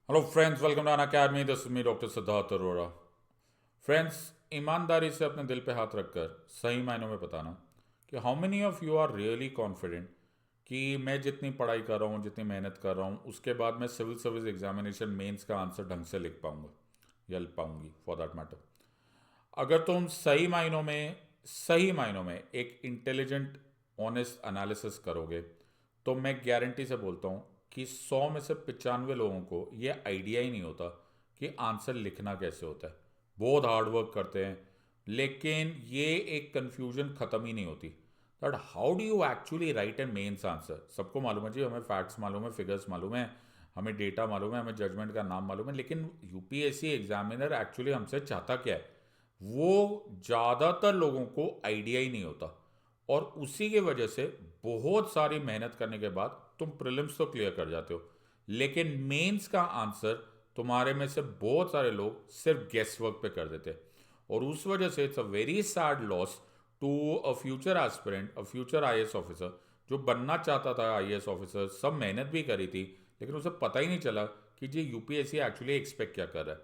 Hello friends, welcome to Unacademy. This is me doctor Siddharth Arora. Friends, ईमानदारी से अपने दिल पे हाथ रखकर सही मायनों में बताना कि how many of you are really confident कि मैं जितनी पढ़ाई कर रहा हूँ, जितनी मेहनत कर रहा हूँ, उसके बाद मैं सिविल सर्विस एग्जामिनेशन मेंस का आंसर ढंग से लिख पाऊंगा या लिख पाऊंगी फॉर दैट मैटर। अगर तुम सही मायनों में एक इंटेलिजेंट ऑनेस्ट एनालिसिस करोगे तो मैं गारंटी से बोलता हूँ कि 100 में से 95 लोगों को ये आइडिया ही नहीं होता कि आंसर लिखना कैसे होता है। बहुत हार्ड वर्क करते हैं, लेकिन ये एक कन्फ्यूजन ख़त्म ही नहीं होती that how do you actually write an mains answer. सबको मालूम है जी, हमें फैक्ट्स मालूम है, फिगर्स मालूम है, हमें डेटा मालूम है, हमें जजमेंट का नाम मालूम है, लेकिन यूपीएससी एग्जामिनर एक्चुअली हमसे चाहता क्या है वो ज़्यादातर लोगों को आइडिया ही नहीं होता। और उसी की वजह से बहुत सारी मेहनत करने के बाद तुम प्रीलिम्स तो क्लियर कर जाते हो, लेकिन मेंस का आंसर तुम्हारे में से बहुत सारे लोग सिर्फ गेस वर्क पे कर देते हैं। और उस वजह से it's a very sad loss to a future aspirant, a future IAS officer जो बनना चाहता था आईएएस ऑफिसर, सब मेहनत भी करी थी, लेकिन उसे पता ही नहीं चला कि जी यूपीएससी एक्चुअली एक्सपेक्ट क्या कर रहा है।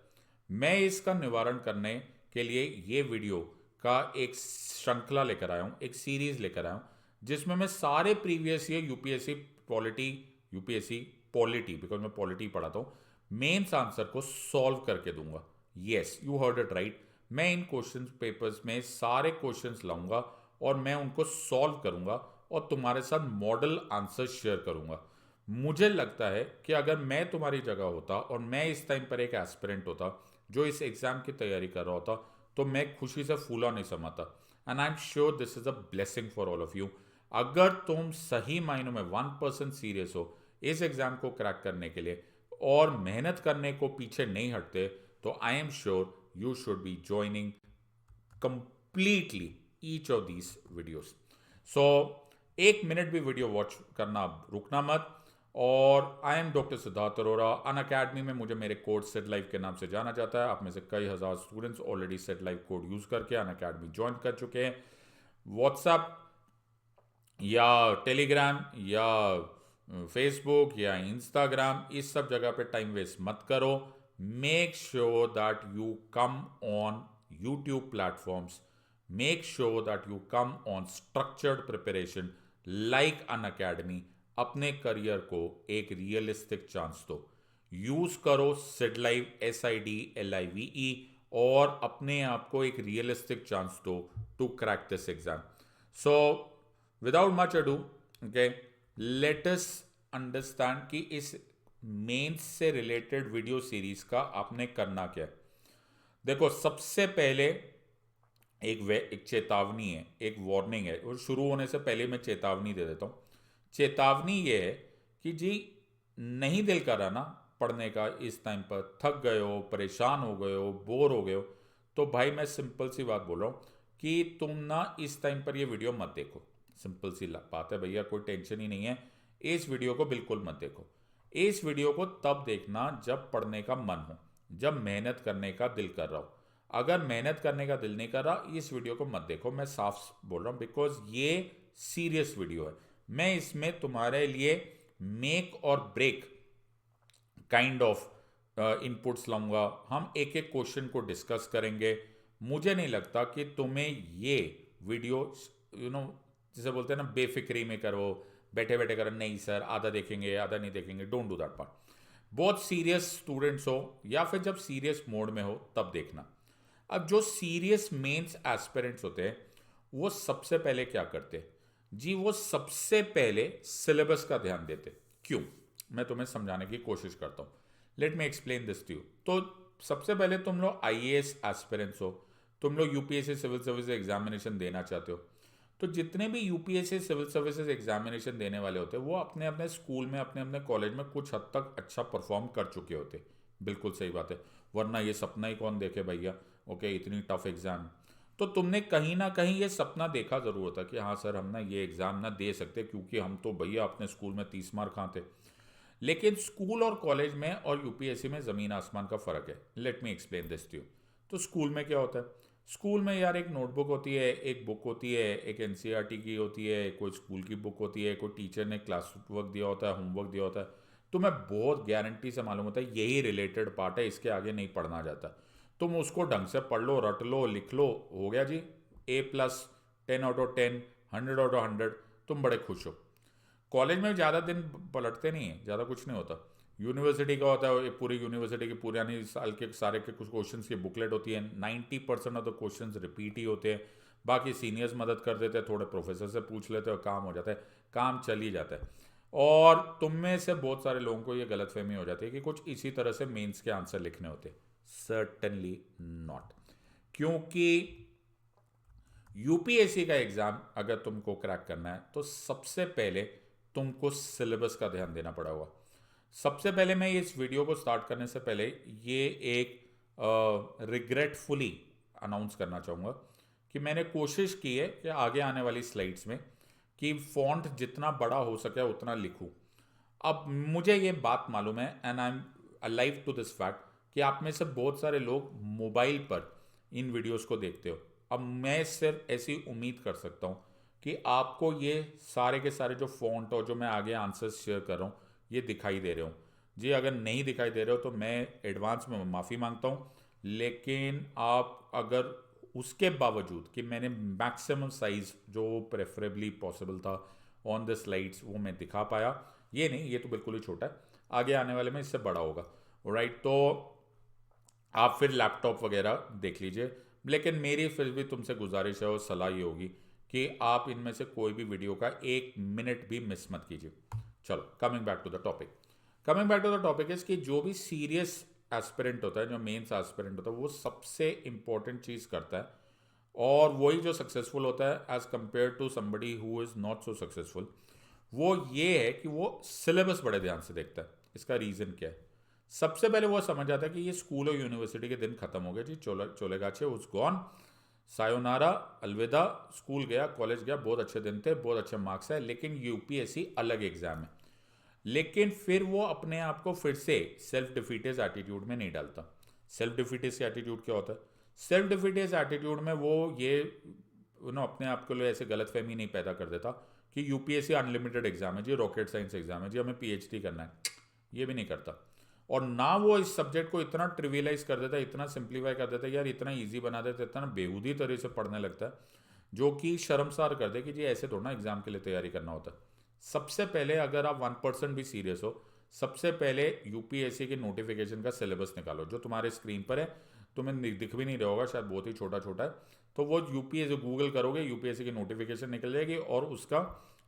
मैं इसका निवारण करने के लिए ये वीडियो का एक श्रृंखला लेकर आया हूँ, एक सीरीज लेकर आया हूँ, जिसमें मैं सारे previous year UPSC polity, because मैं पॉलिटी पढ़ाता हूँ, मेंस आंसर को सॉल्व करके दूंगा। Yes, you heard it right. मैं इन क्वेश्चन पेपर्स में सारे क्वेश्चंस लाऊंगा और मैं उनको सॉल्व करूंगा और तुम्हारे साथ मॉडल आंसर शेयर करूंगा। मुझे लगता है कि अगर मैं तुम्हारी जगह होता और मैं इस टाइम पर एक एस्पिरेंट होता जो इस एग्जाम की तैयारी कर रहा होता, तो मैं खुशी से फूला नहीं समाता। And I am sure this is a blessing for all of you. अगर तुम सही मायनों में 1% सीरियस हो इस एग्जाम को क्रैक करने के लिए और मेहनत करने को पीछे नहीं हटते, तो I am sure you should be joining completely each of these videos. So 1 minute भी वीडियो वॉच करना रुकना मत। और I am doctor Siddharth Arora. Unacademy में मुझे मेरे कोड सेट लाइव के नाम से जाना जाता है। आप में से कई हज़ार students already set live code use करके अन अकेडमी ज्वाइन कर चुके हैं। व्हाट्सएप या टेलीग्राम या फेसबुक या इंस्टाग्राम, इस सब जगह पे टाइम वेस्ट मत करो। Make sure that you come on YouTube platforms. Make sure that you come on structured preparation like Unacademy. अपने करियर को एक रियलिस्टिक चांस दो। यूज करो सिड लाइव, SIDLIVE, और अपने आप को एक रियलिस्टिक चांस दो to crack this exam. So without much ado, okay, let us understand कि इस मेंस से रिलेटेड वीडियो सीरीज का आपने करना क्या है। देखो, सबसे पहले एक चेतावनी है, एक वार्निंग है, और शुरू होने से पहले मैं चेतावनी दे देता हूँ। चेतावनी ये है कि जी, नहीं दिल कर रहा ना पढ़ने का, इस टाइम पर थक गए हो, परेशान हो गए हो, बोर हो गए हो, तो भाई मैं सिंपल सी बात बोल रहा हूँ कि तुम ना इस टाइम पर ये वीडियो मत देखो। सिंपल सी बात है भैया, कोई टेंशन ही नहीं है। इस वीडियो को बिल्कुल मत देखो। इस वीडियो को तब देखना जब पढ़ने का मन हो, जब मेहनत करने का दिल कर रहा हो। अगर मेहनत करने का दिल नहीं कर रहा, इस वीडियो को मत देखो। मैं साफ बोल रहा हूँ, बिकॉज ये सीरियस वीडियो है। मैं इसमें तुम्हारे लिए मेक और ब्रेक काइंड ऑफ इनपुट्स लाऊंगा। हम एक एक क्वेश्चन को डिस्कस करेंगे। मुझे नहीं लगता कि तुम्हें ये वीडियो, यू नो, जिसे बोलते हैं ना, बेफिक्री में करो, बैठे बैठे करो, नहीं सर आधा देखेंगे आधा नहीं देखेंगे, डोंट डू दैट पार्ट। बहुत सीरियस स्टूडेंट्स हो या फिर जब सीरियस मोड में हो तब देखना। अब जो सीरियस मेंस एस्पिरेंट्स होते हैं वो सबसे पहले क्या करते हैं जी, वो सबसे पहले सिलेबस का ध्यान देते। क्यों? मैं तुम्हें समझाने की कोशिश करता हूँ। Let me explain this to you. तो सबसे पहले तुम लोग आईएएस एस्पिरेंट्स हो, तुम लोग यूपीएससी सिविल सर्विस एग्जामिनेशन देना चाहते हो। तो जितने भी यूपीएससी सिविल सर्विसेज एग्जामिनेशन देने वाले होते हैं वो अपने अपने स्कूल में, अपने अपने कॉलेज में कुछ हद तक अच्छा परफॉर्म कर चुके होते। बिल्कुल सही बात है, वरना ये सपना ही कौन देखे भैया। ओके, इतनी टफ एग्जाम। तो तुमने कहीं ना कहीं ये सपना देखा जरूर होता कि हाँ सर, हम ना ये एग्ज़ाम ना दे सकते क्योंकि हम तो भैया अपने स्कूल में 30 मार्क कहाँ थे। लेकिन स्कूल और कॉलेज में और यूपीएससी में ज़मीन आसमान का फ़र्क है। Let me explain this to you. तो स्कूल में क्या होता है? स्कूल में यार एक नोटबुक होती है, एक बुक होती है, एक एनसीईआरटी की होती है, कोई स्कूल की बुक होती है, कोई टीचर ने क्लास वर्क दिया होता है, होमवर्क दिया होता है। तुम्हें बहुत गारंटी से मालूम होता है यही रिलेटेड पार्ट है, इसके आगे नहीं पढ़ना जाता। तुम उसको ढंग से पढ़ लो, रट लो, लिख लो, हो गया जी, A+, 10/10, 100/100, तुम बड़े खुश हो। कॉलेज में ज़्यादा दिन पलटते नहीं है, ज़्यादा कुछ नहीं होता। यूनिवर्सिटी का होता है, एक पूरी यूनिवर्सिटी की पुरानी साल के सारे के कुछ क्वेश्चंस की बुकलेट होती है, 90% ऑफ द क्वेश्चंस रिपीट ही होते हैं। बाकी सीनियर्स मदद कर देते हैं, थोड़े प्रोफेसर से पूछ लेते हैं और काम हो जाता है, काम चल ही जाता है। और तुम में से बहुत सारे लोगों को ये गलतफहमी हो जाती है कि कुछ इसी तरह से मेंस के आंसर लिखने होते हैं। सर्टनली नॉट, क्योंकि यूपीएससी का एग्जाम अगर तुमको क्रैक करना है तो सबसे पहले तुमको सिलेबस का ध्यान देना पड़ा होगा। सबसे पहले मैं इस वीडियो को स्टार्ट करने से पहले ये एक रिग्रेटफुली अनाउंस करना चाहूँगा कि मैंने कोशिश की है कि आगे आने वाली स्लाइड्स में कि फॉन्ट जितना बड़ा हो सके उतना लिखूं। अब मुझे ये बात मालूम है and I am alive to this fact कि आप में से बहुत सारे लोग मोबाइल पर इन वीडियोस को देखते हो। अब मैं सिर्फ ऐसी उम्मीद कर सकता हूँ कि आपको ये सारे के सारे जो फॉन्ट और जो मैं आगे आंसर्स शेयर कर रहा हूँ ये दिखाई दे रहे हो जी। अगर नहीं दिखाई दे रहे हो तो मैं एडवांस में माफ़ी मांगता हूँ, लेकिन आप अगर उसके बावजूद कि मैंने मैक्सिमम साइज जो प्रेफरेबली पॉसिबल था ऑन द स्लाइड्स वो मैं दिखा पाया, ये नहीं, ये तो बिल्कुल ही छोटा है, आगे आने वाले में इससे बड़ा होगा। राइट, तो आप फिर लैपटॉप वगैरह देख लीजिए, लेकिन मेरी फिर भी तुमसे गुजारिश है और सलाह ये होगी कि आप इनमें से कोई भी वीडियो का 1 मिनट भी मिस मत कीजिए। चलो, coming back to the topic, coming back to the topic is कि जो भी सीरियस एस्पिरेंट होता है, जो मेंस एस्पिरेंट होता है, वो सबसे इंपॉर्टेंट चीज़ करता है और वही जो सक्सेसफुल होता है as compare to somebody who is not so successful, वो ये है कि वो सिलेबस बड़े ध्यान से देखता है। इसका रीज़न क्या है? सबसे पहले वो समझ आता है कि ये स्कूल और यूनिवर्सिटी के दिन खत्म हो गए जी, चोलेगाछे उस गॉन, सायोनारा, अलविदा, स्कूल गया, कॉलेज गया, बहुत अच्छे दिन थे, बहुत अच्छे मार्क्स है, लेकिन यूपीएससी अलग एग्जाम है। लेकिन फिर वो अपने आप को फिर से सेल्फ डिफीटेज एटीट्यूड में नहीं डालता। सेल्फ डिफीटेज एटीट्यूड क्या होता है? सेल्फ डिफीटेज एटीट्यूड में वो ये अपने आप के लिए ऐसे गलतफहमी नहीं पैदा कर देता कि यूपीएससी अनलिमिटेड एग्जाम है जी, रॉकेट साइंस एग्जाम है जी, हमें पीएचडी करना है, ये भी नहीं करता। और ना वो इस सब्जेक्ट को इतना ट्रिवियलाइज कर देता है, इतना सिंप्लीफाई कर देता है, यार इतना ईजी बना देता है, इतना बेहूदी तरह से पढ़ने लगता है, जो कि शर्मसार कर दे कि जी ऐसे थोड़ा ना एग्जाम के लिए तैयारी करना होता है। सबसे पहले अगर आप 1% भी सीरियस हो, सबसे पहले यूपीएससी के नोटिफिकेशन का सिलेबस निकालो, जो तुम्हारे स्क्रीन पर है, तुम्हें दिख भी नहीं रहा होगा, शायद बहुत ही छोटा छोटा है, तो वो यूपीएससी गूगल करोगे, यूपीएससी की नोटिफिकेशन निकल जाएगी और उसका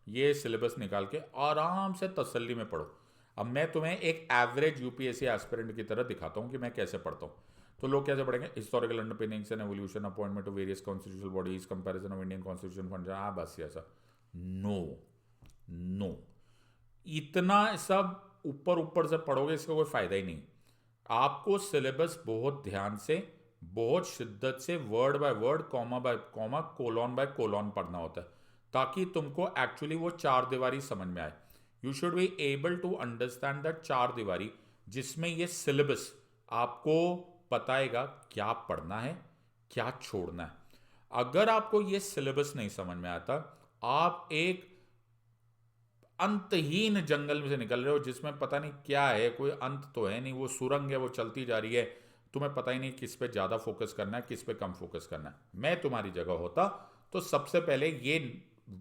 ये सिलेबस निकाल के आराम से तसल्ली में पढ़ो। अब मैं तुम्हें एक एवरेज यूपीएससी एस्पिरेंट की तरह दिखाता हूँ कि मैं कैसे पढ़ता हूँ। तो लोग कैसे पढ़ेंगे? Historical underpinnings and evolution, appointment to various constitutional bodies, comparison of Indian constitution fund, बस ऐसा। नो नो, इतना सब ऊपर ऊपर से पढ़ोगे इसका कोई फायदा ही नहीं। आपको सिलेबस बहुत ध्यान से, बहुत शिद्दत से, word by word, comma by comma, colon by colon पढ़ना होता है, ताकि तुमको एक्चुअली वो चार दीवारी समझ में आए। You should be able to understand that चार दीवारी, जिसमें ये सिलेबस आपको बताएगा क्या पढ़ना है, क्या छोड़ना है। अगर आपको ये सिलेबस नहीं समझ में आता, आप एक अंतहीन जंगल में से निकल रहे हो जिसमें पता नहीं क्या है, कोई अंत तो है नहीं, वो सुरंग है, वो चलती जा रही है, तुम्हें पता ही नहीं किस पे ज़्यादा फोकस करना है, किस पे कम फोकस करना है। मैं तुम्हारी जगह होता तो सबसे पहले ये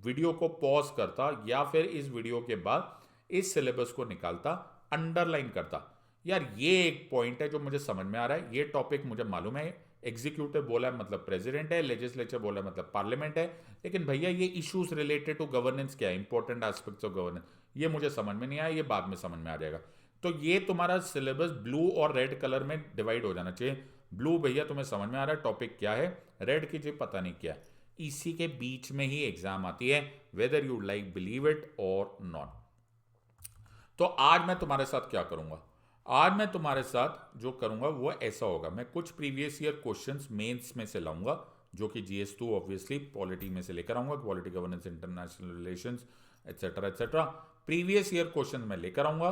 वीडियो को पॉज करता, या फिर इस वीडियो के बाद इस सिलेबस को निकालता, अंडरलाइन करता, यार ये एक पॉइंट है जो मुझे समझ में आ रहा है, ये टॉपिक मुझे मालूम है, एग्जीक्यूटिव बोला है मतलब प्रेसिडेंट है, लेजिस्लेचर बोला है मतलब पार्लियामेंट है, लेकिन भैया ये इश्यूज रिलेटेड टू गवर्नेंस क्या है, इंपॉर्टेंट एस्पेक्ट्स ऑफ गवर्नेंस, ये मुझे समझ में नहीं आया, ये बाद में समझ में आ जाएगा। तो ये तुम्हारा सिलेबस ब्लू और रेड कलर में डिवाइड हो जाना चाहिए। ब्लू भैया तुम्हें समझ में आ रहा है टॉपिक क्या है, रेड की जी पता नहीं क्या है। इसी के बीच में ही एग्जाम आती है, whether you like believe it और नॉट। तो आज मैं तुम्हारे साथ क्या करूंगा? आज मैं तुम्हारे साथ जो करूंगा वो ऐसा होगा, मैं कुछ प्रीवियस ईयर क्वेश्चंस मेंस में से लाऊंगा, जो कि GS2 ऑब्वियसली पॉलिटी में से लेकर आऊंगा, polity, governance, international relations, etcetera etcetera, previous year question मैं लेकर आऊंगा।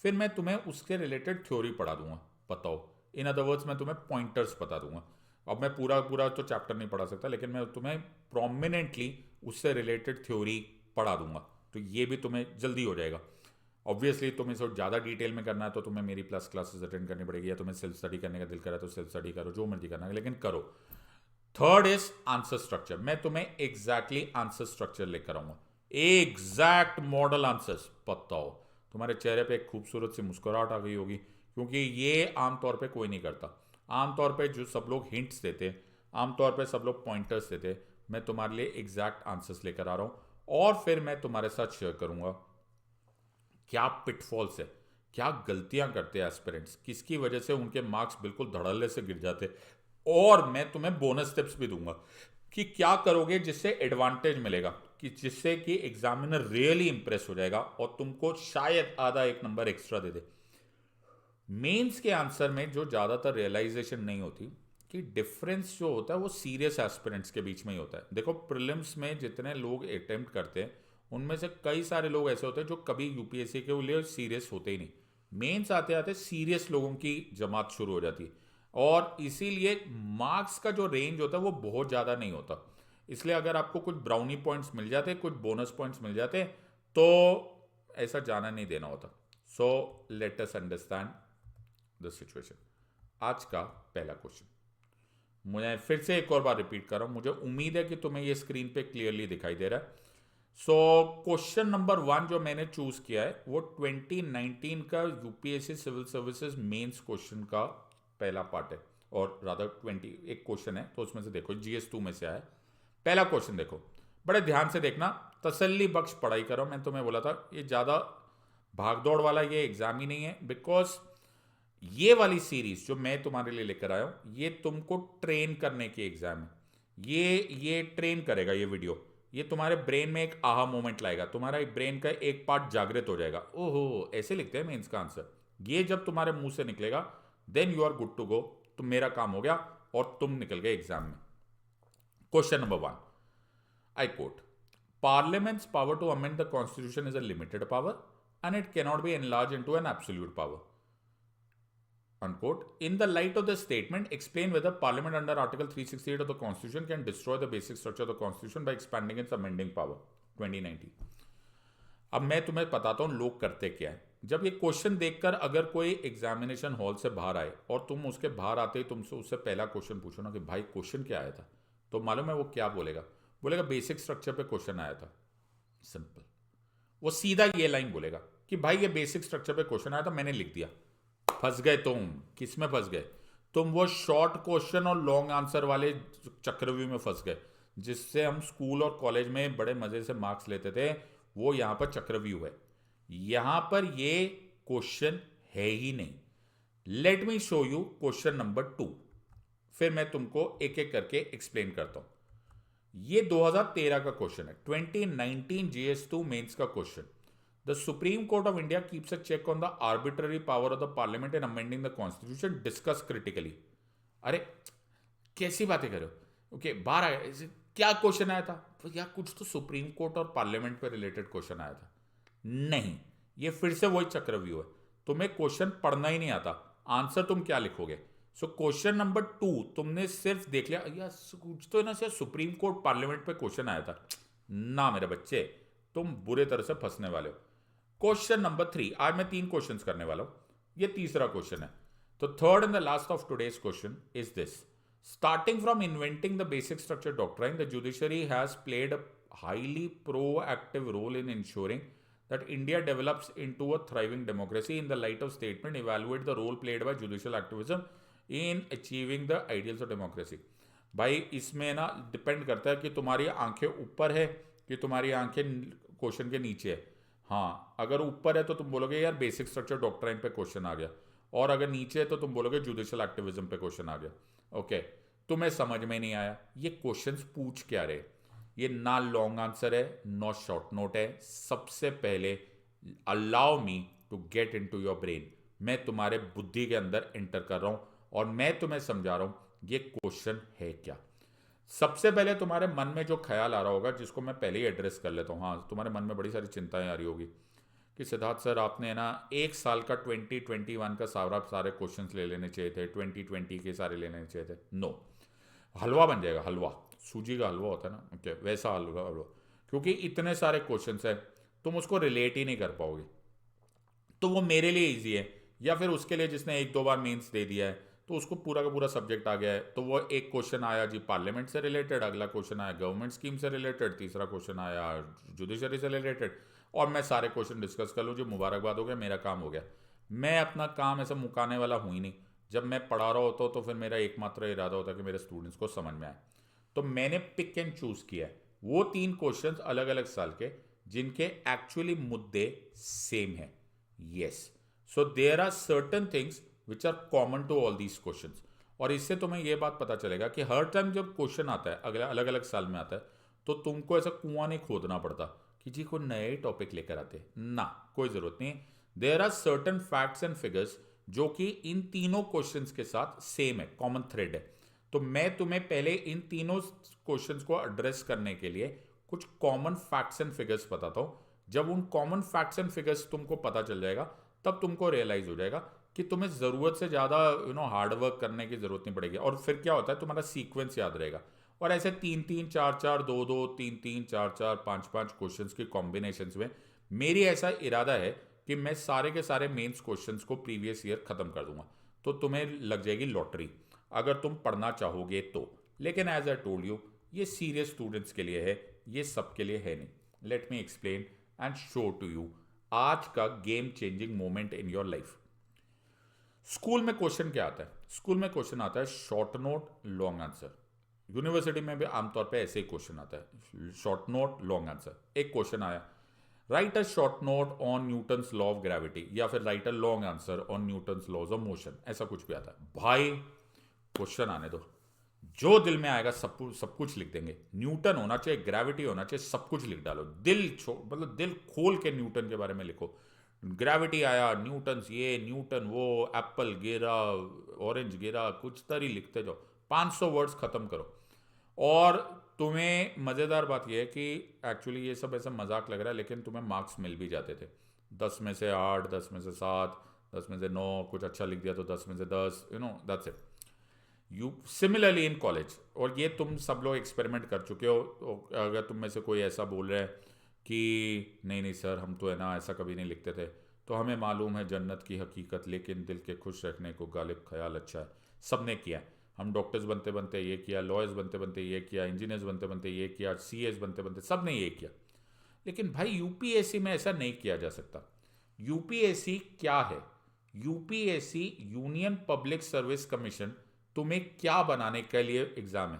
फिर मैं तुम्हें उसके रिलेटेड थ्योरी पढ़ा दूंगा, बताओ, इन अदर वर्ड्स मैं तुम्हें पॉइंटर्स बता दूंगा। अब मैं पूरा पूरा तो चैप्टर नहीं पढ़ा सकता, लेकिन मैं तुम्हें प्रोमिनेंटली उससे रिलेटेड थ्योरी पढ़ा दूंगा, तो ये भी तुम्हें जल्दी हो जाएगा। ऑब्वियसली तुम्हें इसको ज़्यादा डिटेल में करना है तो तुम्हें मेरी प्लस क्लासेस अटेंड करनी पड़ेगी, या तुम्हें सेल्फ स्टडी करने का दिल करा तो सेल्फ स्टडी करो, जो मर्जी करना है, लेकिन करो। Third is answer structure. मैं तुम्हें एग्जैक्टली आंसर स्ट्रक्चर लेकर आऊंगा, एग्जैक्ट मॉडल आंसर्स। बताओ, तुम्हारे चेहरे पे एक खूबसूरत सी मुस्कुराहट आ गई होगी, क्योंकि ये आमतौर पे कोई नहीं करता। आमतौर पे जो सब लोग हिंट्स देते, आमतौर पे सब लोग पॉइंटर्स देते, मैं तुम्हारे लिए एग्जैक्ट आंसर्स लेकर आ रहा हूं, और फिर मैं तुम्हारे साथ शेयर करूंगा क्या पिटफॉल्स है, क्या गलतियां करते हैं एस्पिरेंट्स, किसकी वजह से उनके मार्क्स बिल्कुल धड़ल्ले से गिर जाते, और मैं तुम्हें बोनस टिप्स भी दूंगा कि क्या करोगे जिससे एडवांटेज मिलेगा, कि जिससे कि एग्जामिनर रियली इंप्रेस हो जाएगा और तुमको शायद आधा एक नंबर एक्स्ट्रा दे दे। मेंस के आंसर में जो ज़्यादातर रियलाइजेशन नहीं होती कि डिफरेंस जो होता है वो सीरियस एस्पिरेंट्स के बीच में ही होता है। देखो, प्रीलिम्स में जितने लोग अटेम्प्ट करते हैं उनमें से कई सारे लोग ऐसे होते हैं जो कभी यूपीएससी के लिए सीरियस होते ही नहीं। मेंस आते आते सीरियस लोगों की जमात शुरू हो जाती है, और इसीलिए मार्क्स का जो रेंज होता है वो बहुत ज़्यादा नहीं होता। इसलिए अगर आपको कुछ ब्राउनी पॉइंट्स मिल जाते, कुछ बोनस पॉइंट्स मिल जाते, तो ऐसा जाना नहीं देना होता। So let us understand the situation. आज का पहला क्वेश्चन मैं फिर से एक और बार रिपीट कर रहा हूं, मुझे उम्मीद है कि तुम्हें ये स्क्रीन पे क्लियरली दिखाई दे रहा है। सो क्वेश्चन नंबर 1 जो मैंने चूज किया है वो 2019 का UPSC civil services mains question का पहला पार्ट है, और रादर 20 एक क्वेश्चन है, तो उसमें से देखो GS2 में से आया पहला क्वेश्चन। देखो बड़े ध्यान से देखना, तसल्ली बख्श पढ़ाई करो। मैं तुम्हें बोला था ये ज़्यादा भागदौड़ वाला ये एग्जाम ही नहीं है, बिकॉज ये वाली सीरीज जो मैं तुम्हारे लिए लेकर आया हूं ये तुमको ट्रेन करने की एग्जाम है। ये ट्रेन करेगा ये वीडियो, ये तुम्हारे ब्रेन में एक आहा मोमेंट लाएगा, तुम्हारा एक ब्रेन का एक पार्ट जागृत हो जाएगा। ओहो, ऐसे लिखते हैं मेंस का आंसर। ये जब तुम्हारे मुंह से निकलेगा then you are good to go, तो मेरा काम हो गया और तुम निकल गए एग्जाम में। Question number 1, I quote, Parliament's power to amend the constitution is a limited power and it cannot be enlarged into an absolute power. Unquote. In the light of the statement, explain whether Parliament under Article 368 of the Constitution can destroy the basic structure of the Constitution by expanding its amending power. 2019. अब मैं तुम्हें बताता हूं लोग करते क्या है। जब ये क्वेश्चन देखकर अगर कोई एग्जामिनेशन हॉल से बाहर आए और तुम उसके बाहर आते ही तुमसे उससे पहला क्वेश्चन पूछो ना कि भाई क्वेश्चन क्या आया था, तो मालूम है वो क्या बोलेगा? बोलेगा बेसिक स्ट्रक्चर पे क्वेश्चन आया था। सिंपल, वो सीधा ये लाइन बोलेगा कि भाई ये बेसिक स्ट्रक्चर पे क्वेश्चन आया था, मैंने लिख दिया। फंस गए तुम। किस में फंस गए तुम? वो शॉर्ट क्वेश्चन और लॉन्ग आंसर वाले चक्रव्यूह में फंस गए, जिससे हम स्कूल और कॉलेज में बड़े मजे से मार्क्स लेते थे। वो यहां पर चक्रव्यूह है, यहां पर ये क्वेश्चन है ही नहीं। Let me show you question number 2, फिर मैं तुमको एक एक करके एक्सप्लेन करता हूं। ये 2013 का क्वेश्चन है, 2019 GS2 मेंस का question. The Supreme Court of India keeps a check on the arbitrary power of the Parliament in amending the Constitution. Discuss critically. अरे कैसी बातें कर रहे हो? ओके, बाहर आया क्या क्वेश्चन आया था? तो यार कुछ तो सुप्रीम कोर्ट और पार्लियामेंट पे रिलेटेड क्वेश्चन आया था। नहीं, ये फिर से वही चक्रव्यूह है। तुम्हें क्वेश्चन पढ़ना ही नहीं आता, आंसर तुम क्या लिखोगे? सो क्वेश्चन नंबर 2 तुमने सिर्फ देख लिया, यार कुछ तो ना शायद सुप्रीम कोर्ट पार्लियामेंट पे क्वेश्चन आया था। ना मेरे बच्चे, तुम बुरे तरह से फंसने वाले हो। क्वेश्चन नंबर 3, आज मैं 3 क्वेश्चंस करने वाला हूं, ये तीसरा क्वेश्चन है। तो third and the last of today's question is this: starting from inventing the basic structure doctrine, the judiciary has played a highly proactive role in ensuring that India develops into a thriving democracy. In the light of statement, evaluate the role played by judicial activism in achieving the ideals of democracy. भाई इसमें ना depend करता है कि तुम्हारी आंखें ऊपर है कि तुम्हारी आंखें क्वेश्चन के नीचे है। हाँ, अगर ऊपर है तो तुम बोलोगे यार बेसिक स्ट्रक्चर डॉक्ट्राइन पे क्वेश्चन आ गया, और अगर नीचे है तो तुम बोलोगे जुडिशियल एक्टिविज्म पे क्वेश्चन आ गया। ओके, तुम्हें समझ में नहीं आया ये क्वेश्चंस पूछ क्या रहे? ये ना लॉन्ग आंसर है, नो शॉर्ट नोट है। सबसे पहले allow me to get into your brain, मैं तुम्हारे बुद्धि के अंदर एंटर कर रहा हूं और मैं तुम्हें समझा रहा हूं ये क्वेश्चन है क्या। सबसे पहले तुम्हारे मन में जो ख्याल आ रहा होगा, जिसको मैं पहले ही एड्रेस कर लेता हूँ। हाँ, तुम्हारे मन में बड़ी सारी चिंताएं आ रही होगी कि सिद्धार्थ सर आपने ना एक साल का 2021 का सारे क्वेश्चंस ले लेने चाहिए थे, 2020 के सारे ले लेने चाहिए थे। नो, हलवा बन जाएगा, हलवा, सूजी का हलवा होता है ना, ओके वैसा हलवा, क्योंकि इतने सारे क्वेश्चंस है तुम उसको रिलेट ही नहीं कर पाओगे। तो वो मेरे लिए ईजी है, या फिर उसके लिए जिसने एक दो बार मेंस दे दिया है तो उसको पूरा का पूरा सब्जेक्ट आ गया है, तो वो एक क्वेश्चन आया जी पार्लियामेंट से रिलेटेड, अगला क्वेश्चन आया गवर्नमेंट स्कीम से रिलेटेड, तीसरा क्वेश्चन आया जुडिशरी से रिलेटेड, और मैं सारे क्वेश्चन डिस्कस कर लूँ, जो मुबारकबाद हो गया, मेरा काम हो गया। मैं अपना काम ऐसा मुकाने वाला हूँ ही नहीं। जब मैं पढ़ा रहा होता हूँ तो फिर मेरा एकमात्र इरादा होता है कि मेरे स्टूडेंट्स को समझ में आए। तो मैंने पिक एंड चूज किया है वो 3 क्वेश्चंस अलग अलग साल के, जिनके एक्चुअली मुद्दे सेम है। Yes, so there are certain things which are common to all these questions. और इससे तुम्हें यह बात पता चलेगा कि हर टाइम जब क्वेश्चन आता है अगला अलग अलग साल में आता है, तो तुमको ऐसा कुआं नहीं खोदना पड़ता कि जी कोई नया ही टॉपिक लेकर आते ना, कोई जरूरत नहीं। There are certain facts and figures जो कि इन तीनों क्वेश्चंस के साथ सेम है, कॉमन थ्रेड है। तो मैं तुम्हें पहले इन तीनों क्वेश्चंस को एड्रेस करने के लिए कुछ कॉमन फैक्ट्स एंड फिगर्स बताता हूं। जब उन कॉमन फैक्ट्स एंड फिगर्स तुमको पता चल जाएगा, तब तुमको रियलाइज हो जाएगा कि तुम्हें ज़रूरत से ज़्यादा हार्ड वर्क करने की ज़रूरत नहीं पड़ेगी। और फिर क्या होता है, तुम्हारा सीक्वेंस याद रहेगा। और ऐसे 3-3, 4-4, 2-2, 3-3, 4-4, 5-5 क्वेश्चंस के कॉम्बिनेशंस में मेरी ऐसा इरादा है कि मैं सारे के सारे मेंस क्वेश्चंस को प्रीवियस ईयर ख़त्म कर दूंगा। तो तुम्हें लग जाएगी लॉटरी अगर तुम पढ़ना चाहोगे तो। लेकिन एज आई टोल्ड यू, ये सीरियस स्टूडेंट्स के लिए है, ये सबके लिए है नहीं। Let me explain and show to you आज का game changing moment in your life. School में क्वेश्चन क्या आता है? स्कूल में क्वेश्चन आता है short note long answer. University में भी आमतौर पे ऐसे ही क्वेश्चन आता है, शॉर्ट नोट लॉन्ग आंसर। एक क्वेश्चन आया, write a short note on Newton's law of gravity, या फिर write a long answer on Newton's laws of motion, ऐसा कुछ भी आता है। भाई क्वेश्चन आने दो, जो दिल में आएगा सब कुछ लिख देंगे। न्यूटन होना चाहिए, ग्रेविटी होना चाहिए, सब कुछ लिख डालो। मतलब दिल खोल के न्यूटन के बारे में लिखो। ग्रेविटी आया, न्यूटन ये, न्यूटन वो, एप्पल गिरा, ऑरेंज गिरा, कुछ तरी लिखते जाओ, 500 वर्ड्स खत्म करो। और तुम्हें मज़ेदार बात यह है कि एक्चुअली ये सब ऐसा मजाक लग रहा है, लेकिन तुम्हें मार्क्स मिल भी जाते थे। 10 में से 8, 10 में से 7, 10 में से 9, कुछ अच्छा लिख दिया तो 10 में से 10, that's it. You similarly in college, और ये तुम सब लोग एक्सपेरिमेंट कर चुके हो। तो अगर तुम में से कोई ऐसा बोल रहा है कि नहीं नहीं सर हम तो है ना ऐसा कभी नहीं लिखते थे, तो हमें मालूम है जन्नत की हकीकत, लेकिन दिल के खुश रखने को गालिब ख्याल अच्छा है। सब ने किया। हम डॉक्टर्स बनते बनते ये किया, लॉयर्स बनते बनते ये किया, इंजीनियर्स बनते बनते ये किया, सीएस बनते बनते सब ने ये किया। लेकिन भाई यूपीएससी में ऐसा नहीं किया जा सकता। यूपीएससी क्या है? UPSC union public service commission तुम्हें क्या बनाने के लिए एग्जाम है।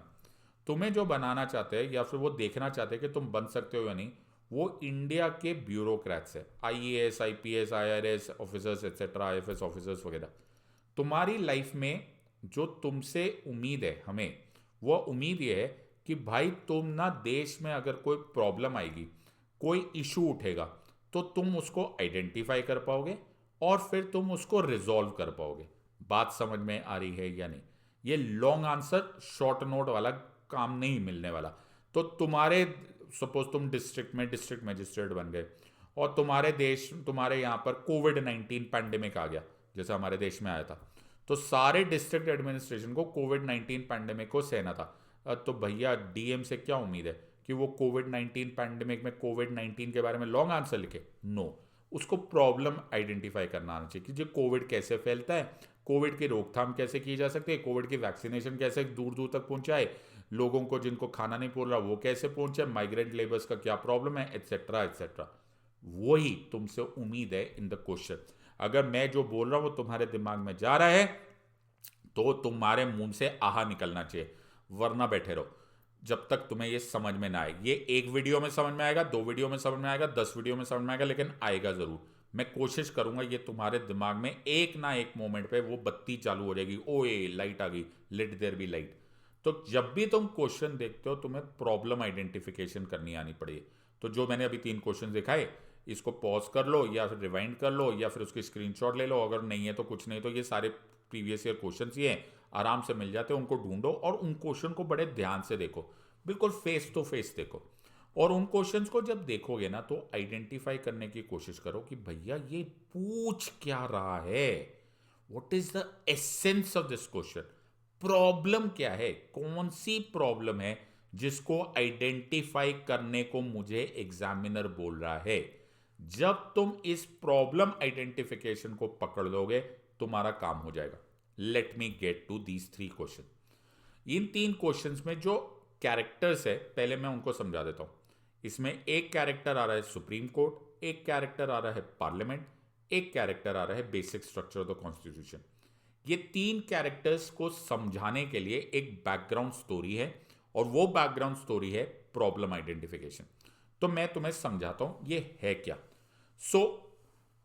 तुम्हें जो बनाना चाहते हैं या फिर वो देखना चाहते हैं कि तुम बन सकते हो या नहीं, वो इंडिया के ब्यूरोक्रेट्स है, IAS, IPS, IRS officers etcetera, IFS officers वगैरह। तुम्हारी लाइफ में जो तुमसे उम्मीद है हमें, वो उम्मीद ये है कि भाई तुम ना देश में अगर कोई प्रॉब्लम आएगी, कोई इशू उठेगा, तो तुम उसको आइडेंटिफाई कर पाओगे और फिर तुम उसको रिजॉल्व कर पाओगे। बात समझ में आ रही है या नहीं? ये लॉन्ग आंसर शॉर्ट नोट वाला काम नहीं मिलने वाला। तो तुम्हारे सपोज तुम डिस्ट्रिक्ट में डिस्ट्रिक्ट मजिस्ट्रेट बन गए, और तुम्हारे यहाँ पर कोविड-19 पैंडेमिक आ गया, जैसे हमारे देश में आया था। तो सारे डिस्ट्रिक्ट एडमिनिस्ट्रेशन को कोविड-19 पैंडेमिक को सहना था। तो भैया डीएम से क्या उम्मीद है कि वो कोविड-19 पैंडेमिक में कोविड-19 के बारे में लॉन्ग आंसर लिखे? नो। उसको प्रॉब्लम आइडेंटिफाई करना आना चाहिए कि जो कोविड कैसे फैलता है, कोविड की रोकथाम कैसे की जा सकती है, कोविड की वैक्सीनेशन कैसे दूर दूर तक पहुंचाए, लोगों को जिनको खाना नहीं पड़ रहा वो कैसे पहुंचे, माइग्रेंट लेबर्स का क्या प्रॉब्लम है, एट्सेट्रा एट्सेट्रा। वही तुमसे उम्मीद है इन द क्वेश्चन। अगर मैं जो बोल रहा हूं वो तुम्हारे दिमाग में जा रहा है, तो तुम्हारे मुंह से आहा निकलना चाहिए, वरना बैठे रहो जब तक तुम्हें ये समझ में ना आए। ये एक वीडियो में समझ में आएगा, 2 वीडियो में समझ में आएगा, 10 वीडियो में समझ में आएगा, लेकिन आएगा जरूर। मैं कोशिश करूंगा ये तुम्हारे दिमाग में एक ना एक मोमेंट पे वो बत्ती चालू हो जाएगी, ओए लाइट आ गई, लेट देयर बी लाइट। तो जब भी तुम क्वेश्चन देखते हो, तुम्हें प्रॉब्लम आइडेंटिफिकेशन करनी आनी पड़ेगी। तो जो मैंने अभी 3 क्वेश्चन दिखाए, इसको पॉज कर लो या फिर रिवाइंड कर लो या फिर उसकी स्क्रीनशॉट ले लो। अगर नहीं है तो कुछ नहीं, तो ये सारे प्रीवियस ईयर क्वेश्चन ही हैं, आराम से मिल जाते हैं। उनको ढूंढो और उन क्वेश्चन को बड़े ध्यान से देखो, बिल्कुल फेस टू फेस देखो। और उन क्वेश्चंस को जब देखोगे ना, तो आइडेंटिफाई करने की कोशिश करो कि भैया ये पूछ क्या रहा है, what is the essence of this question. Problem क्या है, कौन सी प्रॉब्लम है जिसको आइडेंटिफाई करने को मुझे एग्जामिनर बोल रहा है। जब तुम इस प्रॉब्लम आइडेंटिफिकेशन को पकड़ लोगे तुम्हारा काम हो जाएगा। Let me get to these 3 question. इन 3 क्वेश्चंस में जो कैरेक्टर्स है पहले मैं उनको समझा देता हूं। इसमें एक कैरेक्टर आ रहा है सुप्रीम कोर्ट, एक कैरेक्टर आ रहा है पार्लियामेंट, एक कैरेक्टर आ रहा है basic structure of the constitution. ये 3 कैरेक्टर्स को समझाने के लिए एक बैकग्राउंड स्टोरी है और वो बैकग्राउंड स्टोरी है प्रॉब्लम आइडेंटिफिकेशन। तो मैं तुम्हें समझाता हूं ये है क्या। सो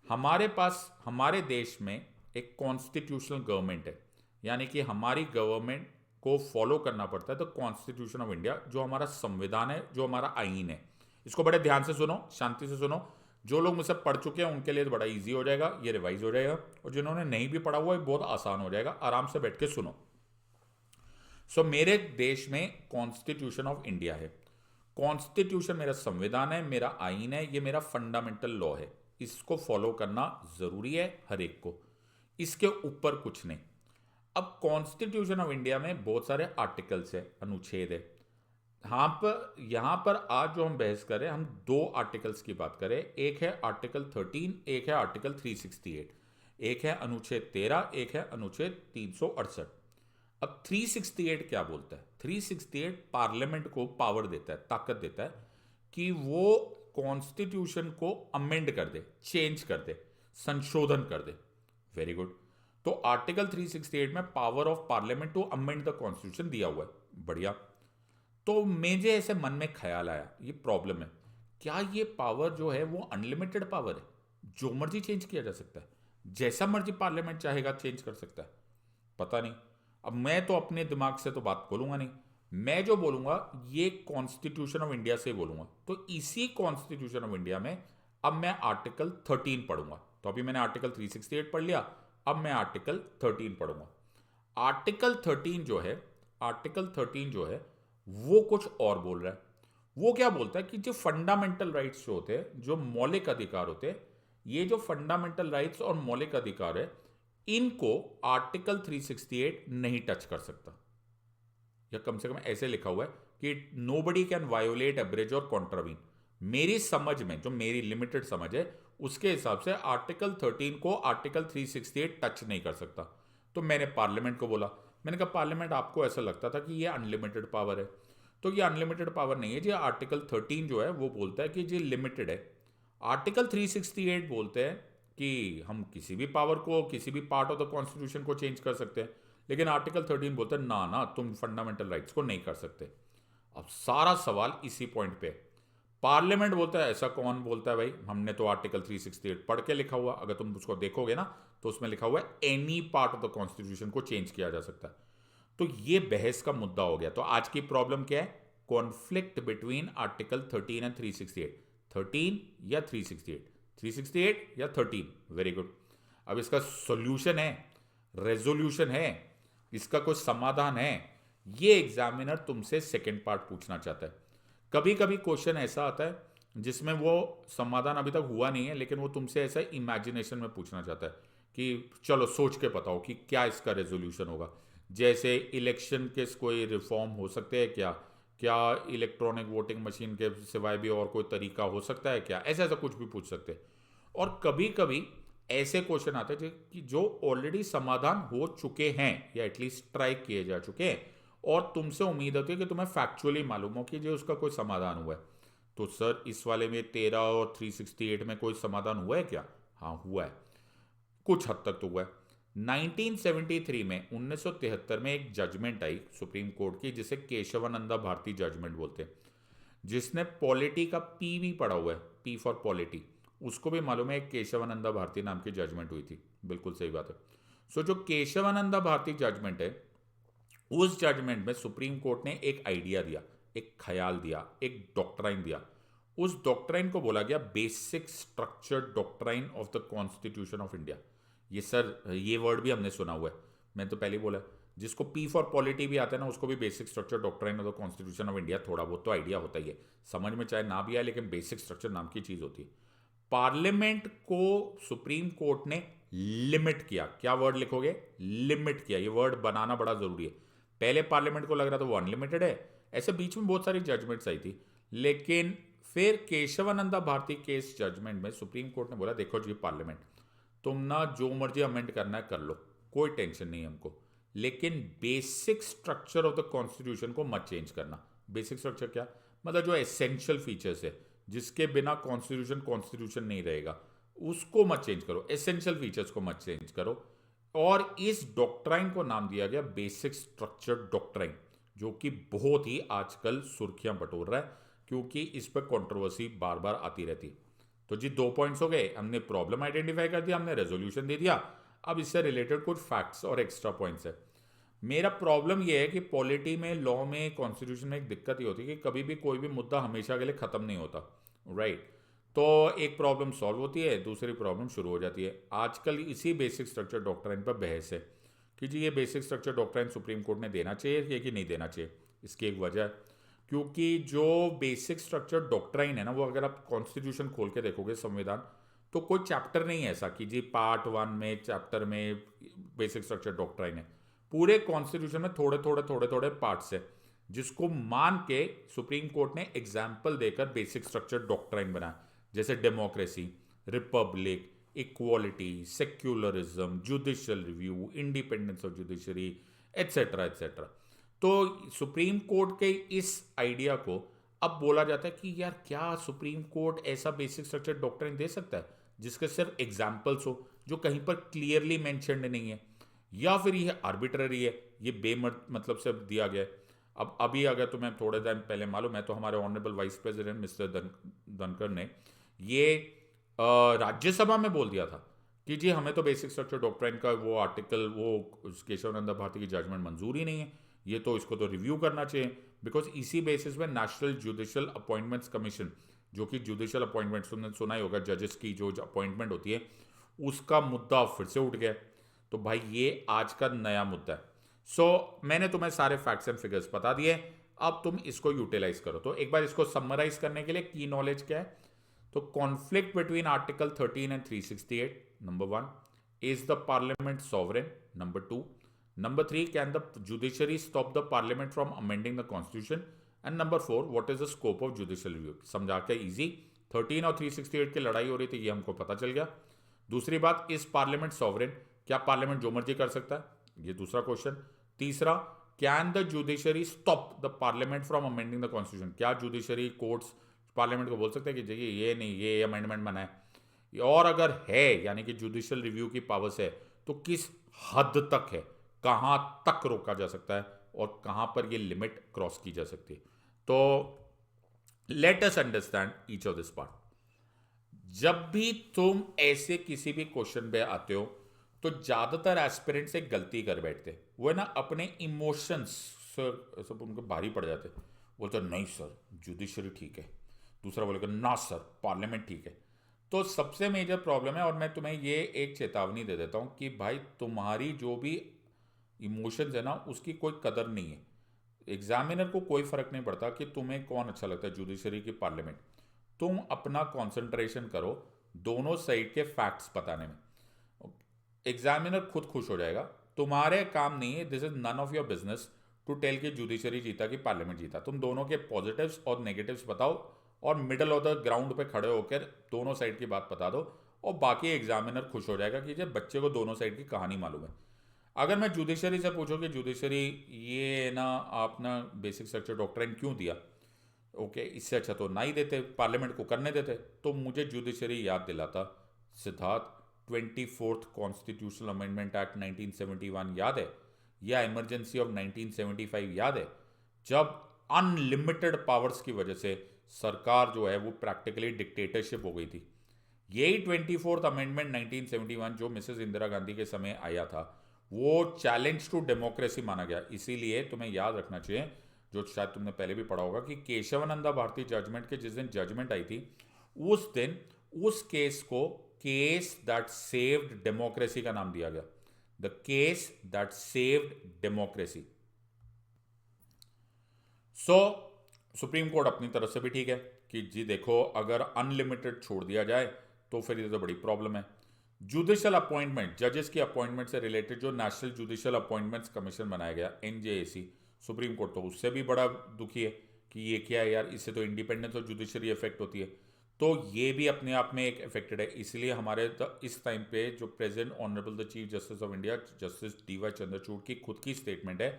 हमारे पास हमारे देश में एक कॉन्स्टिट्यूशनल गवर्नमेंट है, यानी कि हमारी गवर्नमेंट को फॉलो करना पड़ता है द कॉन्स्टिट्यूशन ऑफ इंडिया, जो हमारा संविधान है, जो हमारा आईन है। इसको बड़े ध्यान से सुनो, शांति से सुनो। जो लोग मुझसे पढ़ चुके हैं उनके लिए तो बड़ा इजी हो जाएगा, ये रिवाइज हो जाएगा, और जिन्होंने नहीं भी पढ़ा हुआ है बहुत आसान हो जाएगा। आराम से बैठ के सुनो। मेरे देश में कॉन्स्टिट्यूशन ऑफ इंडिया है। कॉन्स्टिट्यूशन मेरा संविधान है, मेरा आईन है, ये मेरा फंडामेंटल लॉ है। इसको फॉलो करना जरूरी है हर एक को, इसके ऊपर कुछ नहीं। अब कॉन्स्टिट्यूशन ऑफ इंडिया में बहुत सारे आर्टिकल्स है, अनुच्छेद है। यहां पर आज जो हम बहस करें, हम 2 आर्टिकल्स की बात करें। एक है आर्टिकल 13, एक है आर्टिकल 368। एक है अनुच्छेद 13, एक है अनुच्छेद 368। अब 368 क्या बोलता है? 368 पार्लियामेंट को पावर देता है, ताकत देता है कि वो कॉन्स्टिट्यूशन को अमेंड कर दे, चेंज कर दे, संशोधन कर दे। Very good. तो आर्टिकल 368 में power of parliament to amend the constitution दिया हुआ है। बढ़िया। तो मुझे ऐसे मन में ख्याल आया, ये प्रॉब्लम है, क्या ये पावर जो है वो अनलिमिटेड पावर है? जो मर्जी चेंज किया जा सकता है, जैसा मर्जी पार्लियामेंट चाहेगा चेंज कर सकता है? पता नहीं। अब मैं तो अपने दिमाग से तो बात बोलूंगा नहीं, मैं जो बोलूंगा ये कॉन्स्टिट्यूशन ऑफ इंडिया से बोलूंगा। तो इसी कॉन्स्टिट्यूशन ऑफ इंडिया में अब मैं आर्टिकल 13 पढ़ूंगा। तो अभी मैंने आर्टिकल 368 पढ़ लिया, अब मैं आर्टिकल 13 पढ़ूंगा। आर्टिकल 13 जो है, आर्टिकल 13 जो है वो कुछ और बोल रहा है। वो क्या बोलता है कि जो फंडामेंटल राइट्स जो होते हैं, जो मौलिक अधिकार होते हैं, ये जो फंडामेंटल राइट्स और मौलिक अधिकार है, इनको आर्टिकल 368 नहीं टच कर सकता। या कम से कम ऐसे लिखा हुआ है कि नोबडी कैन वायोलेट, अब्रेज और कॉन्ट्रावीन। मेरी समझ में, जो मेरी लिमिटेड समझ है, उसके हिसाब से आर्टिकल 13 को आर्टिकल 368 टच नहीं कर सकता। तो मैंने पार्लियामेंट को बोला, मैंने कहा पार्लियामेंट आपको ऐसा लगता था कि ये अनलिमिटेड पावर है, तो ये अनलिमिटेड पावर नहीं है जी। आर्टिकल 13 जो है वो बोलता है कि ये लिमिटेड है। आर्टिकल 368 बोलते हैं कि हम किसी भी पावर को, किसी भी पार्ट ऑफ द कॉन्स्टिट्यूशन को चेंज कर सकते हैं, लेकिन आर्टिकल 13 बोलते हैं ना ना, तुम फंडामेंटल राइट्स को नहीं कर सकते। अब सारा सवाल इसी पॉइंट पे। पार्लियामेंट बोलता है, ऐसा कौन बोलता है भाई? हमने तो आर्टिकल 368 पढ़ के लिखा हुआ, अगर तुम उसको देखोगे ना तो उसमें लिखा हुआ है any part of the constitution को चेंज किया जा सकता है। तो ये बहस का मुद्दा हो गया। तो आज की प्रॉब्लम क्या है? Conflict between article 13 and 368। 13 या 368, 368 या 13। Very good. अब इसका सॉल्यूशन है, रेजोल्यूशन है, इसका कोई समाधान है? ये एग्जामिनर तुमसे सेकंड पार्ट पूछना चाहता है। कभी कभी क्वेश्चन ऐसा आता है जिसमें वो समाधान अभी तक हुआ नहीं है, लेकिन वो तुमसे ऐसा इमेजिनेशन में पूछना चाहता है कि चलो सोच के बताओ कि क्या इसका रेजोल्यूशन होगा। जैसे इलेक्शन के कोई रिफॉर्म हो सकते हैं क्या? क्या इलेक्ट्रॉनिक वोटिंग मशीन के सिवाय भी और कोई तरीका हो सकता है क्या? ऐसा ऐसा कुछ भी पूछ सकते हैं। और कभी कभी ऐसे क्वेश्चन आते हैं कि जो ऑलरेडी समाधान हो चुके हैं या एटलीस्ट ट्राई किए जा चुके हैं, और तुमसे उम्मीद होती है कि तुम्हें फैक्चुअली मालूम हो कि जो उसका कोई समाधान हुआ है। तो सर इस वाले में 13 और 368 में कोई समाधान हुआ है क्या? हाँ हुआ है, कुछ हद तक तो हुआ है। 1973 में 1973 में एक जजमेंट आई सुप्रीम कोर्ट की, जिसे केशवानंदा भारती जजमेंट बोलते हैं, जिसने पॉलिटी का पी भी पढ़ा हुआ है, पी फॉर पॉलिटी, उसको भी मालूम है। एक केशवानंदा भारती नाम की जजमेंट हुई थी। बिल्कुल सही बात है। सो जो केशवानंदा भारती जजमेंट है, उस जजमेंट में सुप्रीम कोर्ट ने एक आइडिया दिया, एक ख्याल दिया, एक डॉक्ट्राइन दिया। उस डॉक्ट्राइन को बोला गया basic structure doctrine of the constitution of India. ये सर, ये वर्ड भी हमने सुना हुआ है, मैं तो पहले बोला। जिसको पी फॉर पॉलिटी भी आता है ना, उसको भी basic structure doctrine of the constitution of India थोड़ा बहुत तो आइडिया होता ही है। समझ में चाहे ना भी आए, लेकिन बेसिक स्ट्रक्चर नाम की चीज होती है। पार्लियामेंट को सुप्रीम कोर्ट ने लिमिट किया। क्या वर्ड लिखोगे? लिमिट किया। ये वर्ड बनाना बड़ा जरूरी है। पहले पार्लियामेंट को लग रहा था वो अनलिमिटेड है, ऐसे बीच में बहुत सारी जजमेंट्स आई थी, लेकिन फिर केशवानंदा भारती केस जजमेंट में सुप्रीम कोर्ट ने बोला देखो जी पार्लियामेंट, तुम ना जो मर्जी अमेंड करना है कर लो, कोई टेंशन नहीं हमको, लेकिन basic structure of the constitution को मत चेंज करना। बेसिक स्ट्रक्चर क्या, मतलब जो एसेंशियल फीचर्स है जिसके बिना कॉन्स्टिट्यूशन कॉन्स्टिट्यूशन नहीं रहेगा, उसको मत चेंज करो, एसेंशियल फीचर्स को मत चेंज करो। और इस डॉक्ट्राइन को नाम दिया गया बेसिक स्ट्रक्चर डॉक्ट्राइन, जो कि बहुत ही आजकल सुर्खियां बटोर रहा है क्योंकि इस पर कंट्रोवर्सी बार बार आती रहती। तो जी 2 पॉइंट्स हो गए, हमने प्रॉब्लम आइडेंटिफाई कर दिया, हमने रेजोल्यूशन दे दिया। अब इससे रिलेटेड कुछ फैक्ट्स और एक्स्ट्रा पॉइंट्स है। मेरा प्रॉब्लम यह है कि पॉलिटी में, लॉ में, कॉन्स्टिट्यूशन में एक दिक्कत ही होती है कि कभी भी कोई भी मुद्दा हमेशा के लिए खत्म नहीं होता, राइट। तो एक प्रॉब्लम सॉल्व होती है, दूसरी प्रॉब्लम शुरू हो जाती है। आजकल इसी बेसिक स्ट्रक्चर डॉक्ट्राइन पर बहस है कि जी ये basic structure doctrine supreme court ने देना चाहिए कि नहीं देना चाहिए। इसकी एक वजह है क्योंकि जो बेसिक स्ट्रक्चर डॉक्ट्राइन है ना, वो अगर आप कॉन्स्टिट्यूशन खोल के देखोगे, संविधान, तो कोई चैप्टर नहीं है ऐसा कि जी पार्ट 1 में, चैप्टर में बेसिक स्ट्रक्चर डॉक्ट्राइन है। पूरे कॉन्स्टिट्यूशन में थोड़े थोड़े थोड़े थोड़े पार्ट्स है जिसको मान के सुप्रीम कोर्ट ने एग्जाम्पल देकर बेसिक स्ट्रक्चर डॉक्ट्राइन बनाया, जैसे democracy, Republic, equality, secularism, judicial review, independence of judiciary, etcetera etcetera. तो सुप्रीम कोर्ट के इस आइडिया को अब बोला जाता है कि यार क्या सुप्रीम कोर्ट ऐसा बेसिक स्ट्रक्चर डॉक्ट्राइन दे सकता है जिसके सिर्फ एग्जाम्पल्स हो, जो कहीं पर क्लियरली मेंशन्ड नहीं है, या फिर ये आर्बिट्ररी है, ये मतलब से दिया गया है। अब अभी अगर तुम्हें थोड़े टाइम पहले मालूम है तो हमारे honourable vice president mister Dhankhar ने ये राज्यसभा में बोल दिया था कि जी हमें तो बेसिक स्ट्रक्चर डॉक्ट्राइन का वो आर्टिकल, वो केशवानंदा भारती की जजमेंट मंजूर ही नहीं है, ये तो इसको तो रिव्यू करना चाहिए। बिकॉज इसी बेसिस में नेशनल जुडिशियल अपॉइंटमेंट्स कमीशन, जो कि जुडिशियल अपॉइंटमेंट्स तुमने सुना ही होगा, जजेस की जो अपॉइंटमेंट होती है, उसका मुद्दा फिर से उठ गया। तो भाई ये आज का नया मुद्दा है। सो मैंने तुम्हें सारे फैक्ट्स एंड फिगर्स बता दिए, अब तुम इसको यूटिलाइज करो। तो एक बार इसको समराइज करने के लिए की नॉलेज क्या है, तो conflict between article 13 and 368, number 1, is the parliament sovereign, number 2, number 3, can the judiciary stop the parliament from amending the constitution, and number 4, what is the scope of judicial review. समझा के easy, 13 और 368 की लड़ाई हो रही थी, ये हमको पता चल गया। दूसरी बात, इस पार्लियामेंट सॉवरेन, क्या पार्लियामेंट जो मर्जी कर सकता है, ये दूसरा क्वेश्चन। तीसरा, can the judiciary stop the parliament from amending the constitution, क्या जुडिशरी कोर्ट्स पार्लियामेंट को बोल सकते हैं कि देखिए ये नहीं, ये अमेंडमेंट बना है, और अगर है यानी कि जुडिशियल रिव्यू की पावर्स है तो किस हद तक है, कहां तक रोका जा सकता है और कहां पर ये लिमिट क्रॉस की जा सकती है। तो late us understand each of this part. जब भी तुम ऐसे किसी भी क्वेश्चन पे आते हो तो ज्यादातर एस्पिरेंट से गलती कर बैठते, वो है ना अपने इमोशंस सब उनको भारी पड़ जाते, बोलते नहीं सर जुडिशरी ठीक है, दूसरा बोलेगा ना सर पार्लियामेंट ठीक है। तो सबसे मेजर प्रॉब्लम है, और मैं तुम्हें ये एक चेतावनी दे देता हूं कि भाई तुम्हारी जो भी इमोशंस है ना उसकी कोई कदर नहीं है। एग्जामिनर को कोई फर्क नहीं पड़ता कि तुम्हें कौन अच्छा लगता है, जुडिशरी की पार्लियामेंट। तुम अपना कंसंट्रेशन करो दोनों साइड के फैक्ट्स बताने में, एग्जामिनर खुद खुश हो जाएगा। तुम्हारे काम नहीं है, this is none of your business to tell कि जुडिशरी जीता कि पार्लियामेंट जीता। तुम दोनों के पॉजिटिव्स और नेगेटिव्स बताओ और मिडल ऑफ द ग्राउंड पे खड़े होकर दोनों साइड की बात बता दो, और बाकी एग्जामिनर खुश हो जाएगा कि जब बच्चे को दोनों साइड की कहानी मालूम है। अगर मैं जुडिशरी से पूछूं कि जुडिशरी ये ना आप ना बेसिक स्ट्रक्चर डॉक्ट्राइन क्यों दिया, ओके इससे अच्छा तो ना ही देते, पार्लियामेंट को करने देते, तो मुझे जुडिशरी याद दिलाता Siddharth 24th constitutional amendment act 1971 याद है, या इमरजेंसी ऑफ 1975 याद है, जब अनलिमिटेड पावर्स की वजह से सरकार जो है वो प्रैक्टिकली डिक्टेटरशिप हो गई थी। यही 24th अमेंडमेंट 1971 जो मिसेस इंदिरा गांधी के समय आया था, वो चैलेंज टू डेमोक्रेसी माना गया। इसीलिए तुम्हें याद रखना चाहिए, जो शायद तुमने पहले भी पढ़ा होगा, कि केशवानंदा भारती जजमेंट के जिस दिन जजमेंट आई थी उस दिन उस केस को केस दैट सेव्ड डेमोक्रेसी का नाम दिया गया, the case that saved democracy. So supreme court अपनी तरफ से भी ठीक है कि जी देखो अगर अनलिमिटेड छोड़ दिया जाए तो फिर ये तो बड़ी प्रॉब्लम है। जुडिशियल अपॉइंटमेंट, जजेस की अपॉइंटमेंट से रिलेटेड जो नेशनल जुडिशियल अपॉइंटमेंट्स कमीशन बनाया गया, एनजेएसी, सुप्रीम कोर्ट तो उससे भी बड़ा दुखी है कि ये क्या है यार, इससे तो इंडिपेंडेंस ऑफ जुडिशरी इफेक्ट होती है। तो ये भी अपने आप में एक अफेक्टेड है। इसलिए हमारे इस टाइम पे जो present honourable the chief justice of India justice D Y Chandrachud की खुद की स्टेटमेंट है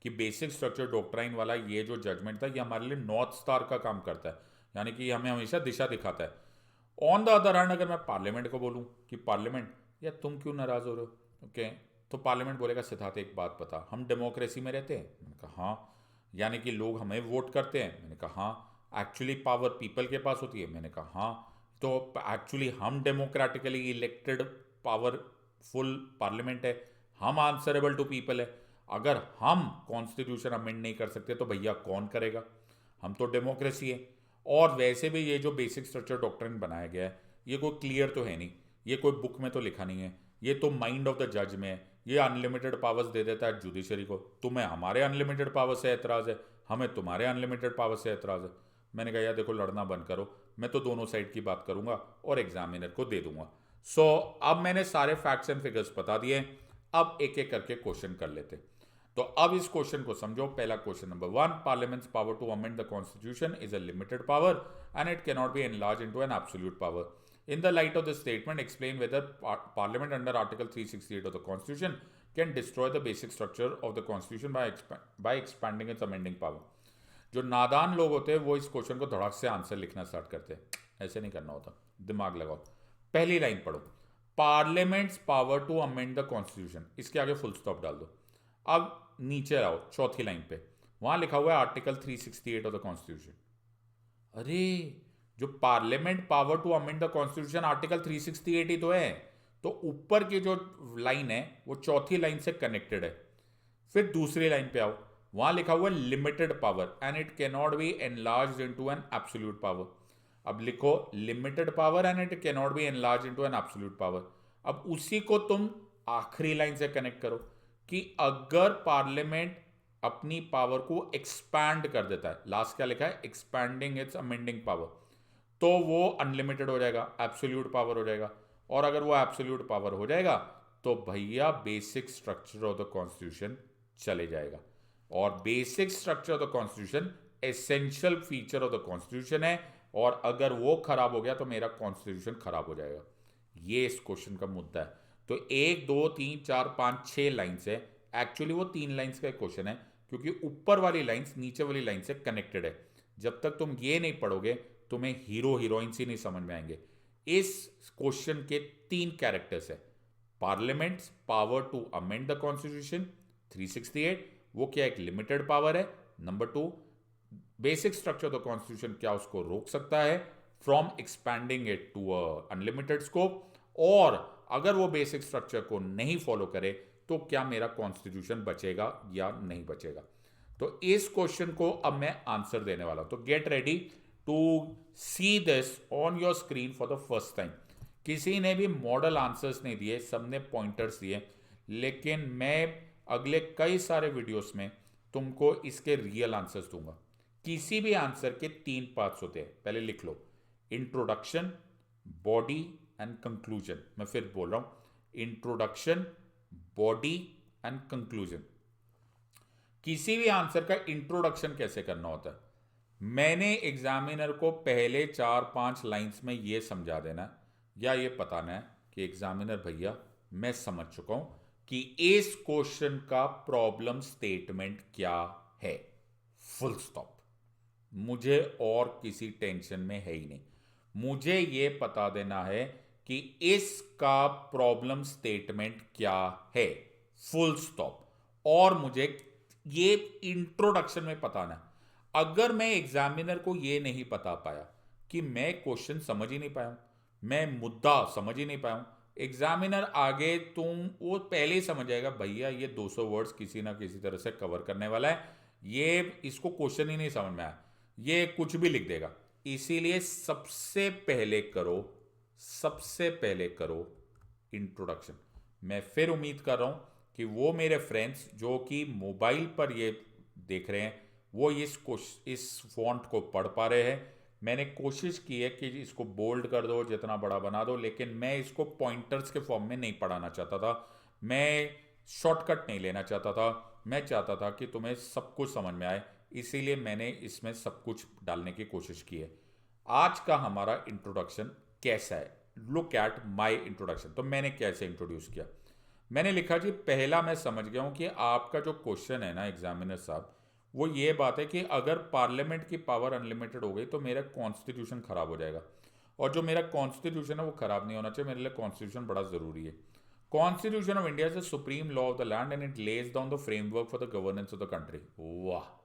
कि बेसिक स्ट्रक्चर डॉक्ट्राइन वाला ये जो जजमेंट था ये हमारे लिए नॉर्थ स्टार का काम करता है, यानी कि हमें हमेशा दिशा दिखाता है। ऑन द अदर हैंड अगर मैं पार्लियामेंट को बोलूँ कि पार्लियामेंट या तुम क्यों नाराज हो रहे हो, ओके, तो पार्लियामेंट बोलेगा सिद्धार्थ एक बात बता, हम डेमोक्रेसी में रहते हैं। मैंने कहा हाँ। यानी कि लोग हमें वोट करते हैं। मैंने कहा हाँ। एक्चुअली पावर पीपल के पास होती है। मैंने कहा हाँ। तो एक्चुअली हम डेमोक्रेटिकली इलेक्टेड पावरफुल पार्लियामेंट है, हम आंसरेबल टू पीपल है। अगर हम कॉन्स्टिट्यूशन अमेंड नहीं कर सकते तो भैया कौन करेगा, हम तो डेमोक्रेसी है। और वैसे भी ये जो बेसिक स्ट्रक्चर डॉक्ट्रिन बनाया गया है ये कोई क्लियर तो है नहीं, ये कोई बुक में तो लिखा नहीं है, ये तो माइंड ऑफ द जज में है। ये अनलिमिटेड पावर्स दे देता है जुडिशरी को। तुम्हें हमारे अनलिमिटेड पावर से एतराज़ है, हमें तुम्हारे अनलिमिटेड पावर से एतराज़ है। मैंने कहा यार देखो लड़ना बंद करो, मैं तो दोनों साइड की बात करूंगा और एग्जामिनर को दे दूंगा। सो अब मैंने सारे फैक्ट्स एंड फिगर्स बता दिए, अब एक एक करके क्वेश्चन कर लेते। तो अब इस क्वेश्चन को समझो। पहला question number 1, parliament's power to amend the constitution is a limited power and it cannot be enlarge into an absolute power. In the light of this statement, explain whether Parliament under Article 368 of the Constitution can destroy the basic structure of the Constitution by expanding its amending power. जो नादान लोग होते हैं वो इस question को धड़ाक से answer लिखना स्टार्ट करते हैं, ऐसे नहीं करना होता, दिमाग लगाओ। पहली लाइन पढ़ो, parliament's power to amend the constitution, इसके आगे फुल स्टॉप डाल दो। अब नीचे आओ चौथी लाइन पे, वहां लिखा हुआ है आर्टिकल 368 ऑफ द कॉन्स्टिट्यूशन। अरे जो parliament power to amend the constitution article 368 ही तो है, तो ऊपर की जो लाइन है वो चौथी लाइन से कनेक्टेड है। फिर दूसरी लाइन पे आओ, वहां लिखा हुआ है limited power and it can not B enlarged into an absolute power. अब लिखो limited power and it can not B enlarged into an absolute power. अब उसी को तुम आखिरी लाइन से कनेक्ट करो कि अगर पार्लियामेंट अपनी पावर को एक्सपैंड कर देता है, लास्ट क्या लिखा है, एक्सपैंडिंग इट्स अमेंडिंग पावर, तो वो अनलिमिटेड हो जाएगा, एब्सोल्यूट पावर हो जाएगा। और अगर वो एब्सोल्यूट पावर हो जाएगा तो भैया basic structure of the constitution चले जाएगा। और basic structure of the constitution essential feature of the constitution है, और अगर वो खराब हो गया तो मेरा कॉन्स्टिट्यूशन खराब हो जाएगा। ये इस क्वेश्चन का मुद्दा है। तो 1 2 3 4 5 6 लाइन्स है, एक्चुअली वो 3 लाइन्स का क्वेश्चन है क्योंकि ऊपर वाली लाइन्स नीचे वाली लाइन से कनेक्टेड है। जब तक तुम ये नहीं पढ़ोगे तुम्हें हीरो हीरोइंस ही नहीं समझ में आएंगे। इस क्वेश्चन के 3 कैरेक्टर्स है, parliament's power to amend the constitution 368, वो क्या एक लिमिटेड पावर है। Number 2, basic structure of the constitution क्या उसको रोक सकता है from expanding it to unlimited scope, और अगर वो बेसिक स्ट्रक्चर को नहीं फॉलो करे तो क्या मेरा कॉन्स्टिट्यूशन बचेगा या नहीं बचेगा। तो इस क्वेश्चन को अब मैं आंसर देने वाला हूं, तो get ready to see this on your screen for the first time. किसी ने भी मॉडल आंसर्स नहीं दिए, सबने पॉइंटर्स दिए, लेकिन मैं अगले कई सारे वीडियोस में तुमको इसके रियल आंसर्स दूंगा। किसी भी आंसर के 3 पार्ट्स होते हैं, पहले लिख लो, इंट्रोडक्शन, बॉडी एंड कंक्लूजन। मैं फिर बोल रहा हूं, इंट्रोडक्शन, बॉडी एंड कंक्लूजन। किसी भी आंसर का इंट्रोडक्शन कैसे करना होता है, मैंने एग्जामिनर को पहले 4-5 लाइंस में यह समझा देना या ये बताना है कि एग्जामिनर भैया मैं समझ चुका हूं कि इस क्वेश्चन का प्रॉब्लम स्टेटमेंट क्या है, फुल स्टॉप। मुझे और किसी टेंशन में है ही नहीं, मुझे यह पता देना है कि इसका प्रॉब्लम स्टेटमेंट क्या है, फुल स्टॉप। और मुझे ये इंट्रोडक्शन में बताना है। अगर मैं एग्जामिनर को यह नहीं बता पाया कि मैं क्वेश्चन समझ ही नहीं पाया हूं, मैं मुद्दा समझ ही नहीं पाया हूं, एग्जामिनर आगे तुम वो पहले ही समझ जाएगा भैया ये 200 वर्ड्स किसी ना किसी तरह से कवर करने वाला है, ये इसको क्वेश्चन ही नहीं समझ में आया, ये कुछ भी लिख देगा। इसीलिए सबसे पहले करो इंट्रोडक्शन। मैं फिर उम्मीद कर रहा हूं कि वो मेरे फ्रेंड्स जो कि मोबाइल पर ये देख रहे हैं वो इस फॉन्ट को पढ़ पा रहे हैं। मैंने कोशिश की है कि इसको बोल्ड कर दो, जितना बड़ा बना दो, लेकिन मैं इसको पॉइंटर्स के फॉर्म में नहीं पढ़ाना चाहता था, मैं शॉर्टकट नहीं लेना चाहता था। मैं चाहता था कि तुम्हें सब कुछ समझ में आए, इसीलिए मैंने इसमें सब कुछ डालने की कोशिश की है। आज का हमारा इंट्रोडक्शन कैसा है, लुक एट माय इंट्रोडक्शन। तो मैंने कैसे इंट्रोड्यूस किया, मैंने लिखा जी पहला मैं समझ गया हूं कि आपका जो क्वेश्चन है ना एग्जामिनर साहब, वो ये बात है कि अगर पार्लियामेंट की पावर अनलिमिटेड हो गई तो मेरा कॉन्स्टिट्यूशन खराब हो जाएगा, और जो मेरा कॉन्स्टिट्यूशन है वो खराब नहीं होना चाहिए, मेरे लिए कॉन्स्टिट्यूशन बड़ा जरूरी है। Constitution of India is the supreme law of the land and it lays down the framework for the governance of the country. वाह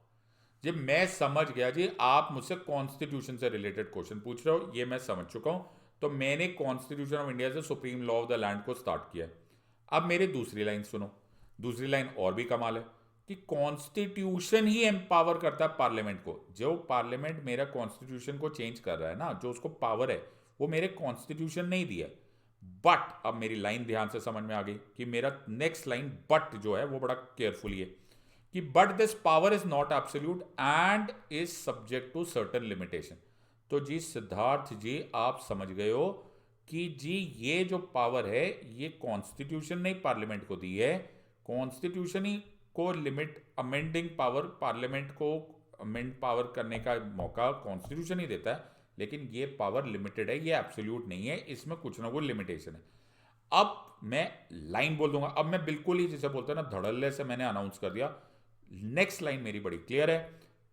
जी, मैं समझ गया जी, आप मुझसे कॉन्स्टिट्यूशन से रिलेटेड क्वेश्चन पूछ रहे हो, ये मैं समझ चुका हूं। तो मैंने कॉन्स्टिट्यूशन ऑफ इंडिया से supreme law of the land को स्टार्ट किया। अब मेरी दूसरी लाइन सुनो, दूसरी लाइन और भी कमाल है कि कॉन्स्टिट्यूशन ही एम्पावर करता है पार्लियामेंट को। जो पार्लियामेंट मेरा कॉन्स्टिट्यूशन को चेंज कर रहा है ना, जो उसको पावर है वो मेरे कॉन्स्टिट्यूशन ने ही दिया है। बट अब मेरी लाइन ध्यान से समझ में आ गई कि मेरा नेक्स्ट लाइन बट जो है वो बड़ा केयरफुली है कि but this power is not absolute and is subject to certain limitation. तो जी सिद्धार्थ जी आप समझ गए हो कि जी ये जो पावर है ये कॉन्स्टिट्यूशन ने पार्लियामेंट को दी है। कॉन्स्टिट्यूशन ही को लिमिट अमेंडिंग पावर, पार्लियामेंट को अमेंड पावर करने का मौका कॉन्स्टिट्यूशन ही देता है, लेकिन ये पावर लिमिटेड है, ये एब्सोल्यूट नहीं है, इसमें कुछ ना कुछ लिमिटेशन है। अब मैं लाइन बोल दूंगा, अब मैं बिल्कुल ही जैसे बोलते हैं ना धड़ल्ले से मैंने अनाउंस कर दिया। नेक्स्ट लाइन मेरी बड़ी क्लियर है,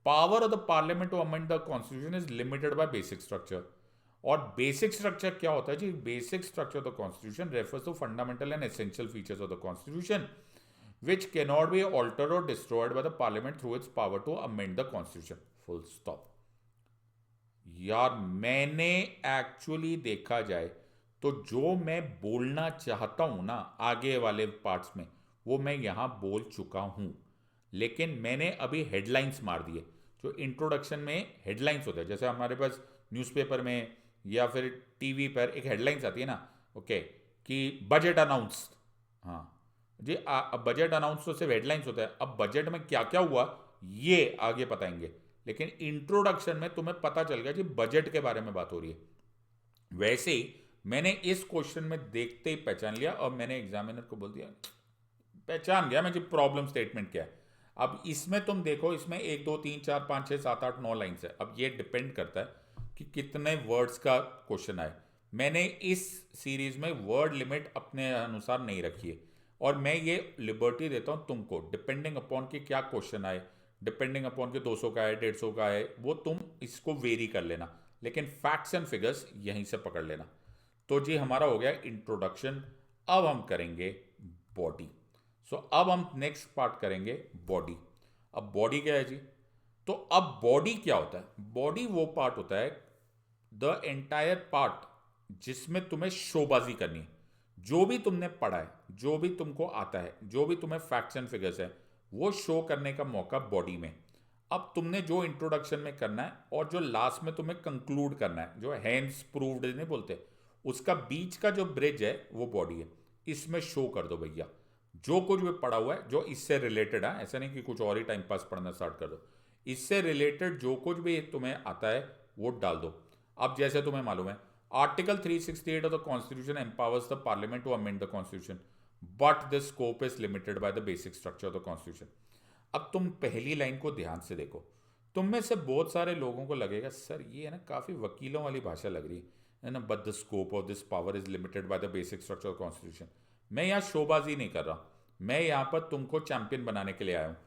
power of the parliament to amend the constitution is limited by basic structure. और बेसिक स्ट्रक्चर क्या होता है जी, basic structure of the constitution refers to fundamental and essential features of the constitution which cannot be altered or destroyed by the parliament through its power to amend the constitution, full stop। यार मैंने actually देखा जाए तो जो मैं बोलना चाहता हूं ना आगे वाले पार्ट्स में वो मैं यहां बोल चुका हूं, लेकिन मैंने अभी हेडलाइंस मार दिए। जो इंट्रोडक्शन में हेडलाइंस होते हैं, जैसे हमारे पास न्यूज़पेपर में या फिर टीवी पर एक हेडलाइंस आती है ना, ओके, कि बजट अनाउंस। हाँ जी, अब बजट अनाउंस तो सिर्फ हेडलाइंस होता है, अब बजट में क्या क्या हुआ ये आगे बताएंगे, लेकिन इंट्रोडक्शन में तुम्हें पता चल गया जी बजट के बारे में बात हो रही है। वैसे ही मैंने इस क्वेश्चन में देखते ही पहचान लिया और मैंने एग्जामिनर को बोल दिया, पहचान गया मैं जी प्रॉब्लम स्टेटमेंट क्या है। अब इसमें तुम देखो, इसमें 1 2 3 4 5 6 7 8 9 लाइन्स है। अब ये डिपेंड करता है कि कितने वर्ड्स का क्वेश्चन आए। मैंने इस सीरीज में वर्ड लिमिट अपने अनुसार नहीं रखी है, और मैं ये लिबर्टी देता हूँ तुमको, डिपेंडिंग अपॉन कि क्या क्वेश्चन आए, डिपेंडिंग अपॉन कि 200 का है 150 का है, वो तुम इसको वेरी कर लेना, लेकिन फैक्ट्स एंड फिगर्स यहीं से पकड़ लेना। तो जी हमारा हो गया इंट्रोडक्शन। अब हम करेंगे बॉडी। सो अब हम नेक्स्ट पार्ट करेंगे बॉडी। अब बॉडी क्या है जी, तो अब बॉडी क्या होता है, बॉडी वो पार्ट होता है द एंटायर पार्ट जिसमें तुम्हें शोबाजी करनी है। जो भी तुमने पढ़ा है, जो भी तुमको आता है, जो भी तुम्हें फैक्ट्स एंड फिगर्स है, वो शो करने का मौका बॉडी में। अब तुमने जो इंट्रोडक्शन में करना है और जो लास्ट में तुम्हें कंक्लूड करना है, जो हैंड्स प्रूव्ड नहीं बोलते, उसका बीच का जो ब्रिज है वो बॉडी है। इसमें शो कर दो भैया जो कुछ भी पढ़ा हुआ है, जो इससे रिलेटेड है, ऐसा नहीं कि कुछ और ही टाइम पास पढ़ना स्टार्ट कर दो, इससे रिलेटेड जो कुछ भी तुम्हें आता है वो डाल दो। अब जैसे तुम्हें मालूम है article 368 of the constitution empowers the parliament to amend the constitution, but the scope is limited by the basic structure of the constitution। अब तुम पहली लाइन को ध्यान से देखो, तुम में से बहुत सारे लोगों को लगेगा सर ये है ना काफ़ी वकीलों वाली भाषा लग रही है ना, but the scope of this power is limited by the basic structure of constitution. मैं यहाँ शोबाजी नहीं कर रहा, मैं यहाँ पर तुमको चैंपियन बनाने के लिए आया हूँ।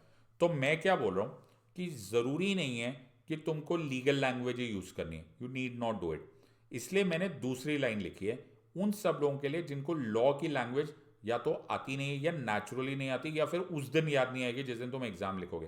तो मैं क्या बोल रहा हूँ कि ज़रूरी नहीं है कि तुमको लीगल लैंग्वेज ही यूज़ करनी है, you need not do it. इसलिए मैंने दूसरी लाइन लिखी है उन सब लोगों के लिए जिनको लॉ की लैंग्वेज या तो आती नहीं है या नेचुरली नहीं आती, या फिर उस दिन याद नहीं आएगी जिस दिन तुम एग्जाम लिखोगे।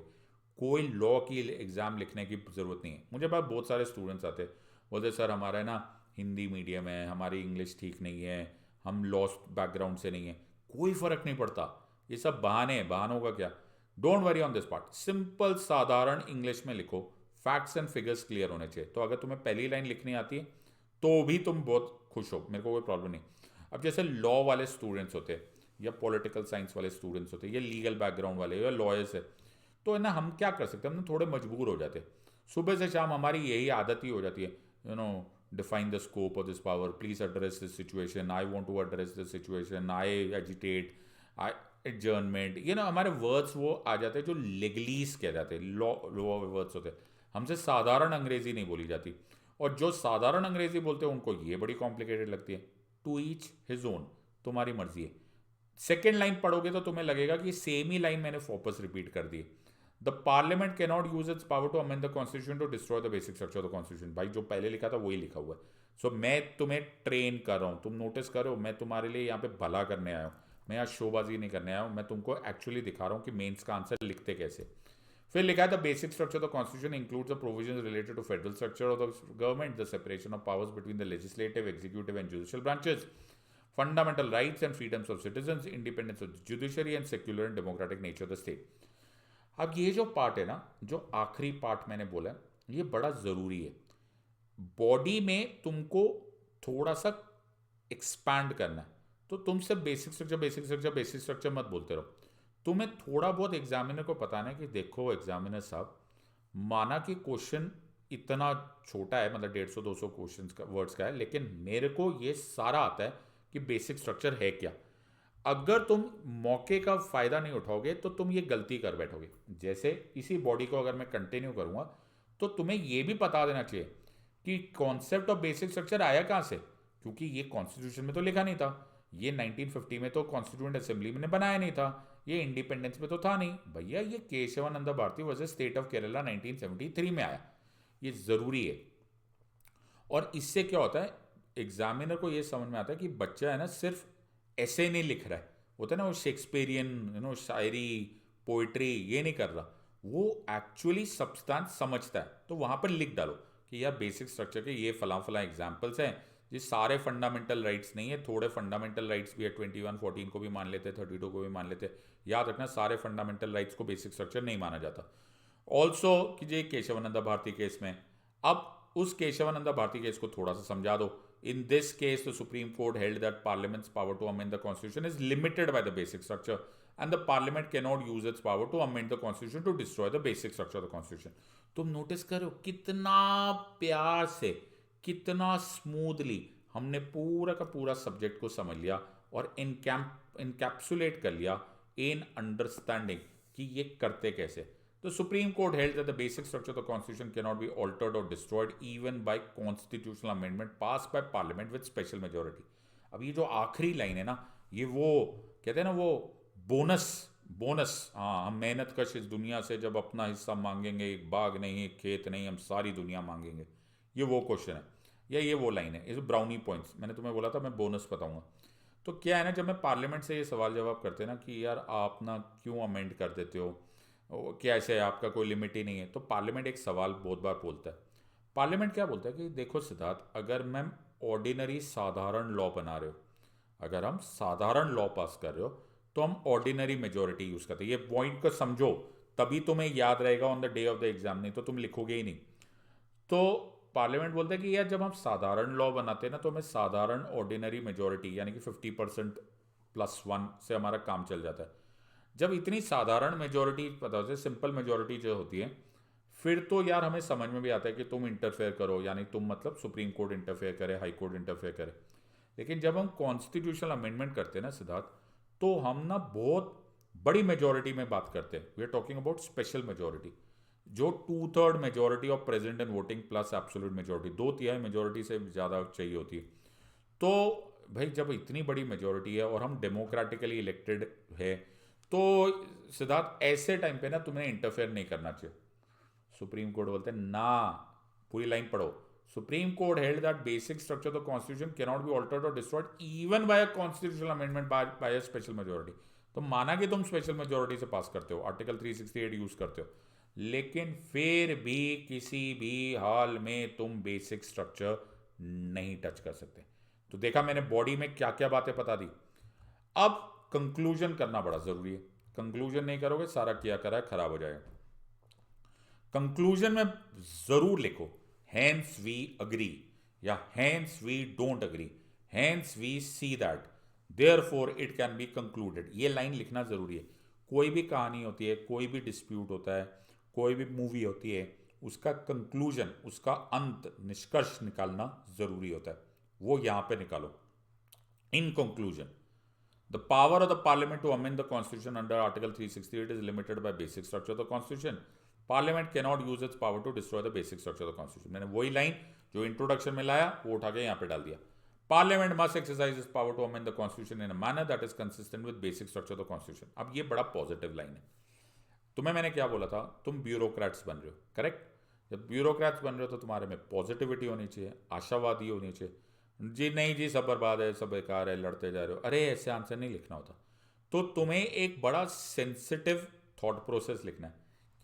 कोई लॉ की एग्जाम लिखने की जरूरत नहीं है। मुझे पास बहुत सारे स्टूडेंट्स आते हैं, बोलते सर हमारा है ना हिंदी मीडियम है, हमारी इंग्लिश ठीक नहीं है, हम लॉ बैकग्राउंड से नहीं है। कोई फर्क नहीं पड़ता, ये सब बहाने हैं, बहानों का क्या। Don't worry on this part, simple साधारण इंग्लिश में लिखो, फैक्ट्स एंड फिगर्स क्लियर होने चाहिए। तो अगर तुम्हें पहली लाइन लिखनी आती है तो भी तुम बहुत खुश हो, मेरे को कोई प्रॉब्लम नहीं। अब जैसे लॉ वाले स्टूडेंट्स होते हैं या पॉलिटिकल साइंस वाले स्टूडेंट्स होते हैं या लीगल बैकग्राउंड वाले या लॉयर्स है, तो है ना हम क्या कर सकते हैं, हम थोड़े मजबूर हो जाते हैं। सुबह से शाम हमारी यही आदत ही हो जाती है, you know, define the scope of this power, please address this situation, I want to address this situation, I agitate, I adjournment, हमारे वर्ड्स वो आ जाते हैं जो लेगलीज कह जाते हैं, लॉ लॉ वर्ड्स होते हैं, हमसे साधारण अंग्रेजी नहीं बोली जाती। और जो साधारण अंग्रेजी बोलते हैं उनको ये बड़ी कॉम्प्लिकेटेड लगती है। टू ईच हिज ओन, तुम्हारी मर्जी है। सेकेंड लाइन पढ़ोगे तो तुम्हें लगेगा कि सेम ही लाइन मैंने वापस रिपीट कर दी। The parliament can not use its power to amend the constitution to destroy the basic structure of the constitution. भाई जो पहले लिखा था वही लिखा हुआ है। सो मैं तुम्हें ट्रेन कर रहा हूँ, तुम नोटिस करो, मैं तुम्हारे लिए यहाँ पे भला करने आया हूँ, मैं यहाँ शोबाजी नहीं करने आया हूँ, मैं तुमको एक्चुअली दिखा रहा हूँ कि मेंस का आंसर लिखते कैसे। फिर लिखा है the basic structure of the constitution includes the provisions related to federal structure of the government, the separation of powers between the legislative, executive and judicial branches, fundamental rights and freedoms of citizens, independence of the judiciary and secular and democratic nature of the state. अब ये जो part है ना, जो आखिरी part मैंने बोला है, ये बड़ा ज़रूरी है। बॉडी में तुमको थोड़ा सा एक्सपैंड करना है, तो तुम सिर्फ basic structure basic structure basic structure मत बोलते रहो। तुम्हें थोड़ा बहुत एग्जामिनर को बताना है कि देखो एग्जामिनर साहब, माना कि क्वेश्चन इतना छोटा है, मतलब 150-200 क्वेश्चन का वर्ड्स का है, लेकिन मेरे को ये सारा आता है कि बेसिक स्ट्रक्चर है क्या। अगर तुम मौके का फायदा नहीं उठाओगे तो तुम ये गलती कर बैठोगे। जैसे इसी बॉडी को अगर मैं कंटिन्यू करूंगा तो तुम्हें ये भी पता देना चाहिए कि कॉन्सेप्ट ऑफ बेसिक स्ट्रक्चर आया कहां से, क्योंकि ये कॉन्स्टिट्यूशन में तो लिखा नहीं था, ये 1950 में तो कॉन्स्टिट्यूएंट असेंबली में बनाया नहीं था, ये इंडिपेंडेंस में तो था नहीं भैया, ये Kesavananda Bharati versus state of Kerala 1973 में आया। ये जरूरी है। और इससे क्या होता है, एग्जामिनर को ये समझ में आता है कि बच्चा है ना सिर्फ ऐसे नहीं लिख रहा है, होता है ना वो शेक्सपियरियन शायरी पोइट्री ये नहीं कर रहा, वो एक्चुअली सब्सटेंस समझता है। तो वहां पर लिख डालो कि यार बेसिक स्ट्रक्चर के ये फला फला एग्जाम्पल्स हैं, ये सारे फंडामेंटल राइट्स नहीं है, थोड़े फंडामेंटल राइट्स भी है, 21-14 को भी मान लेते, 32 को भी मान लेते। याद रखना सारे फंडामेंटल राइट्स को बेसिक स्ट्रक्चर नहीं माना जाता। ऑल्सो कि ये केशवानंद भारती केस में, अब उस केशवानंद भारती केस को थोड़ा सा समझा दो। In this case, the Supreme Court held that Parliament's power to amend the Constitution is limited by the basic structure, and the Parliament cannot use its power to amend the Constitution to destroy the basic structure of the Constitution. तुम notice करो कितना प्यार से, कितना smoothly हमने पूरा का पूरा सब्जेक्ट को समझ लिया और इनकैप्सुलेट कर लिया इन अंडरस्टैंडिंग कि ये करते कैसे। The Supreme Court held that the basic structure of the Constitution cannot be altered or destroyed even by constitutional amendment passed by Parliament with special majority. अब ये जो आखिरी लाइन है ना, ये वो कहते हैं ना वो बोनस बोनस, हाँ, हम मेहनत कश इस दुनिया से जब अपना हिस्सा मांगेंगे, एक बाग नहीं एक खेत नहीं, हम सारी दुनिया मांगेंगे। ये वो क्वेश्चन है या ये वो लाइन है, ये ब्राउनी पॉइंट्स मैंने तुम्हें बोला था मैं बोनस बताऊंगा। तो क्या है ना, जब मैं पार्लियामेंट से ये सवाल जवाब करते हैं ना कि यार आप ना क्यों अमेंड कर देते हो, क्या ऐसे आपका कोई लिमिट ही नहीं है, तो पार्लियामेंट एक सवाल बहुत बार बोलता है। पार्लियामेंट क्या बोलता है कि देखो सिद्धार्थ, अगर मैम ऑर्डिनरी साधारण लॉ बना रहे हो, अगर हम साधारण लॉ पास कर रहे हो तो हम ऑर्डिनरी मेजोरिटी यूज करते हैं। ये पॉइंट को समझो तभी तुम्हें याद रहेगा on the day of the exam, नहीं तो तुम लिखोगे ही नहीं। तो पार्लियामेंट बोलता है कि यार जब हम साधारण लॉ बनाते हैं ना तो हमें साधारण ऑर्डिनरी मेजोरिटी यानी कि 50% +1 से हमारा काम चल जाता है। जब इतनी साधारण मेजोरिटी पता होती है, सिंपल मेजोरिटी जो होती है, फिर तो यार हमें समझ में भी आता है कि तुम इंटरफेयर करो, यानी तुम मतलब सुप्रीम कोर्ट इंटरफेयर करे, हाई कोर्ट इंटरफेयर करे। लेकिन जब हम कॉन्स्टिट्यूशनल अमेंडमेंट करते हैं ना सिद्धार्थ, तो हम ना बहुत बड़ी मेजोरिटी में बात करते हैं। We are talking about special majority, जो 2/3 majority of present and voting plus absolute majority, 2/3 majority से ज़्यादा चाहिए होती है। तो भाई जब इतनी बड़ी मेजोरिटी है और हम डेमोक्रेटिकली इलेक्टेड है, तो सिद्धार्थ ऐसे टाइम पे ना तुम्हें इंटरफेयर नहीं करना चाहिए। सुप्रीम कोर्ट बोलते हैं ना, पूरी लाइन पढ़ो। Supreme court held that basic structure of the constitution can not be altered और destroyed even by a constitutional amendment by a special majority. तो माना कि तुम स्पेशल मेजोरिटी से पास करते हो, आर्टिकल 368 यूज करते हो, लेकिन फिर भी किसी भी हाल में तुम बेसिक स्ट्रक्चर नहीं टच कर सकते। तो देखा मैंने बॉडी में क्या क्या बातें बता दी। अब कंक्लूजन करना बड़ा जरूरी है, कंक्लूजन नहीं करोगे सारा किया करा खराब हो जाएगा। कंक्लूजन में जरूर लिखो हैंस वी अग्री या hence we don't agree, hence we see that therefore it can be concluded. ये लाइन लिखना जरूरी है। कोई भी कहानी होती है, कोई भी डिस्प्यूट होता है, कोई भी मूवी होती है, उसका कंक्लूजन, उसका अंत, निष्कर्ष निकालना जरूरी होता है, वो यहां पे निकालो। In conclusion The power of the parliament to amend the constitution under Article 368 is limited by basic structure of the constitution. Parliament cannot use its power to destroy the basic structure of the constitution. मैंने वही line जो introduction में लाया वो उठा के यहाँ पे डाल दिया. Parliament must exercise its power to amend the constitution in a manner that is consistent with basic structure of the constitution. अब ये बड़ा पॉजिटिव लाइन है. तुम्हें मैंने क्या बोला था, तुम ब्यूरोक्रेट्स बन रहे हो, करेक्ट. जब ब्यूरोक्रेट्स बन रहे हो तो तुम्हारे में पॉजिटिविटी होनी चाहिए, आशावादी होनी चाहिए. जी नहीं जी, सब बर्बाद है, सब बेकार है, लड़ते जा रहे हो, अरे ऐसे आंसर नहीं लिखना होता. तो तुम्हें एक बड़ा सेंसिटिव थॉट प्रोसेस लिखना है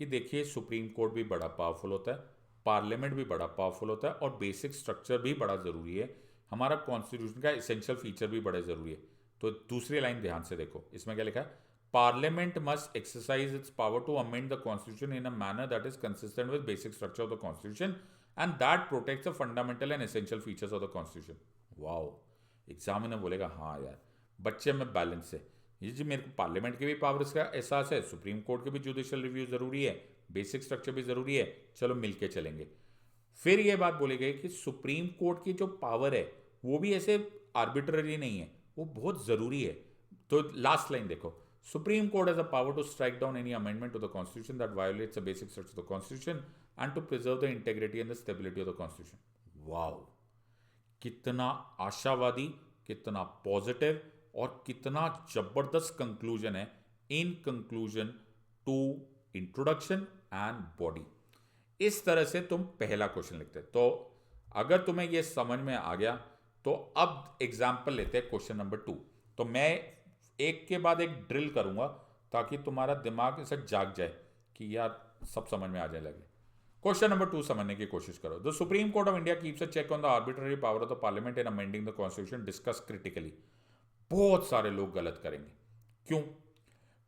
कि देखिए सुप्रीम कोर्ट भी बड़ा पावरफुल होता है, पार्लियामेंट भी बड़ा पावरफुल होता है, और बेसिक स्ट्रक्चर भी बड़ा ज़रूरी है, हमारा कॉन्स्टिट्यूशन का एसेंशियल फीचर भी बड़े ज़रूरी है. तो दूसरी लाइन ध्यान से देखो, इसमें क्या लिखा है, parliament must exercise its power to amend the constitution in a manner that is consistent with basic structure of the constitution and that protects the fundamental and essential features of the constitution. Wow, examiner बोलेगा हाँ यार बच्चे में balance है. ये जी मेरे को parliament के भी पावर्स का एहसास है, सुप्रीम कोर्ट के भी जुडिशियल रिव्यू जरूरी है, बेसिक स्ट्रक्चर भी जरूरी है, चलो मिलके चलेंगे. फिर ये बात बोली गई कि सुप्रीम कोर्ट की जो पावर है वो भी ऐसे आर्बिट्ररी नहीं है, वो बहुत जरूरी है. तो लास्ट लाइन देखो, supreme court has a power to strike down any amendment to the constitution that violates the basic structure of the constitution and to preserve the integrity and the stability of the constitution. Wow, कितना आशावादी, कितना positive और कितना जबरदस्त conclusion है in conclusion to introduction and body. इस तरह से तुम पहला क्वेश्चन लिखते. तो अगर तुम्हें यह समझ में आ गया तो अब एग्जाम्पल लेते हैं क्वेश्चन नंबर 2. तो मैं एक के बाद एक ड्रिल करूंगा ताकि तुम्हारा दिमाग ऐसे जाग जाए कि यार सब समझ में आ जाए लगे. क्वेश्चन नंबर 2 समझने की कोशिश करो. The supreme court of India keeps a check on the arbitrary power of the parliament in amending the constitution discuss critically. बहुत सारे लोग गलत करेंगे. क्यों?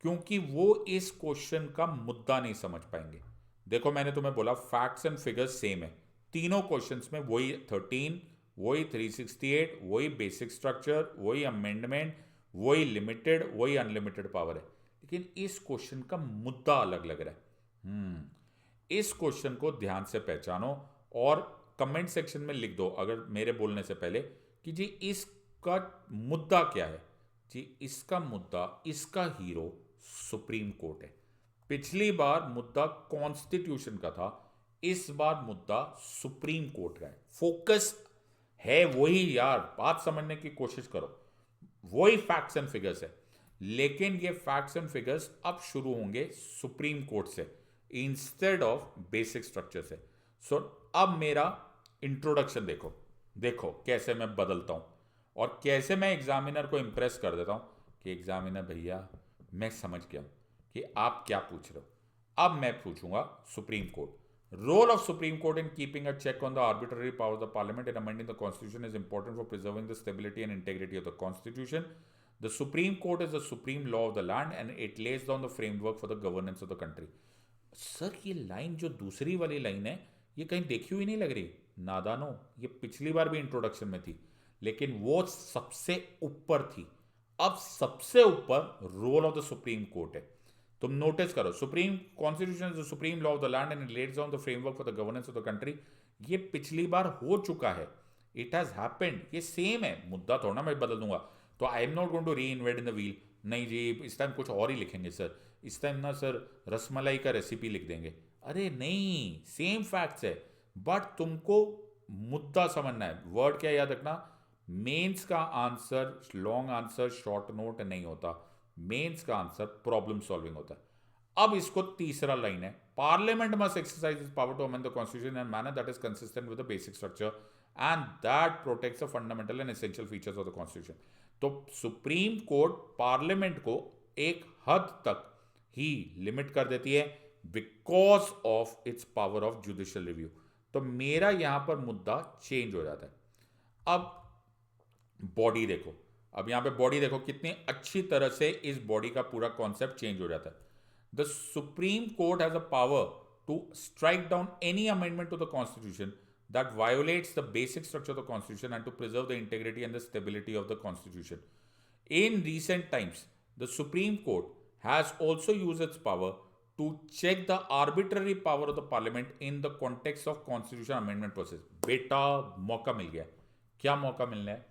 क्योंकि वो इस क्वेश्चन का मुद्दा नहीं समझ पाएंगे. देखो मैंने तुम्हें बोला फैक्ट्स एंड फिगर्स सेम है तीनों क्वेश्चंस में, वही 13, वही 368, वही बेसिक स्ट्रक्चर, वही अमेंडमेंट, वही लिमिटेड, वही अनलिमिटेड पावर है. लेकिन इस क्वेश्चन का मुद्दा अलग लग रहा है. इस क्वेश्चन को ध्यान से पहचानो और कमेंट सेक्शन में लिख दो अगर मेरे बोलने से पहले कि जी इसका मुद्दा क्या है. जी इसका मुद्दा, इसका हीरो सुप्रीम कोर्ट है. पिछली बार मुद्दा कॉन्स्टिट्यूशन का था, इस बार मुद्दा सुप्रीम कोर्ट का है. फोकस है वही यार, बात समझने की कोशिश करो, वही फैक्ट्स एंड फिगर्स है. लेकिन ये फैक्ट्स एंड फिगर्स अब शुरू होंगे सुप्रीम कोर्ट से इंस्टेड ऑफ बेसिक स्ट्रक्चर से. सो अब मेरा इंट्रोडक्शन देखो, देखो कैसे मैं बदलता हूं और कैसे मैं एग्जामिनर को इंप्रेस कर देता हूं कि एग्जामिनर भैया मैं समझ गया हूं कि आप क्या पूछ रहे हो. अब मैं पूछूंगा supreme court. Role of supreme court in keeping a check on the arbitrary power of the parliament in amending the constitution is important for preserving the stability and integrity of the constitution. The Supreme Court is the supreme law of the land and it lays down the framework for the governance of the country. Sir ये line जो दूसरी वाली line है ये कहीं देखी हुई नहीं लग रही. नादानो, ये पिछली बार भी इंट्रोडक्शन में थी लेकिन वो सबसे ऊपर थी. अब सबसे ऊपर role of the supreme court है. तुम नोटिस करो, supreme constitution is the supreme law of the land and it lays down the framework for the governance of the country. ये पिछली बार हो चुका है, इट हैज हैपेंड, ये सेम है. मुद्दा थोड़ा ना मैं बदल दूंगा. तो I am not going to reinvent in the wheel. नहीं जी इस टाइम कुछ और ही लिखेंगे सर, इस टाइम ना सर रसमलाई का रेसिपी लिख देंगे. अरे नहीं, सेम फैक्ट्स है बट तुमको मुद्दा समझना है. वर्ड क्या याद रखना, मेंस का answer long answer short note नहीं होता, मेंस का आंसर प्रॉब्लम सॉल्विंग होता है. अब इसको तीसरा लाइन है, parliament must exercise its power to amend the constitution in manner that is consistent with the basic structure and that protects the fundamental and essential features of the constitution. तो supreme court parliament को एक हद तक ही limit कर देती है because of its power of judicial review. तो मेरा यहां पर मुद्दा चेंज हो जाता है. अब बॉडी देखो, अब यहां पे बॉडी देखो कितनी अच्छी तरह से इस बॉडी का पूरा कॉन्सेप्ट चेंज हो जाता है. The supreme court has a power to strike down any amendment to the constitution that violates the basic structure of the constitution and to preserve the integrity and the stability of the constitution. In recent times, the Supreme Court has also used its power to check the arbitrary power of the parliament in the context of constitution amendment process. बेटा मौका मिल गया. क्या मौका मिलना है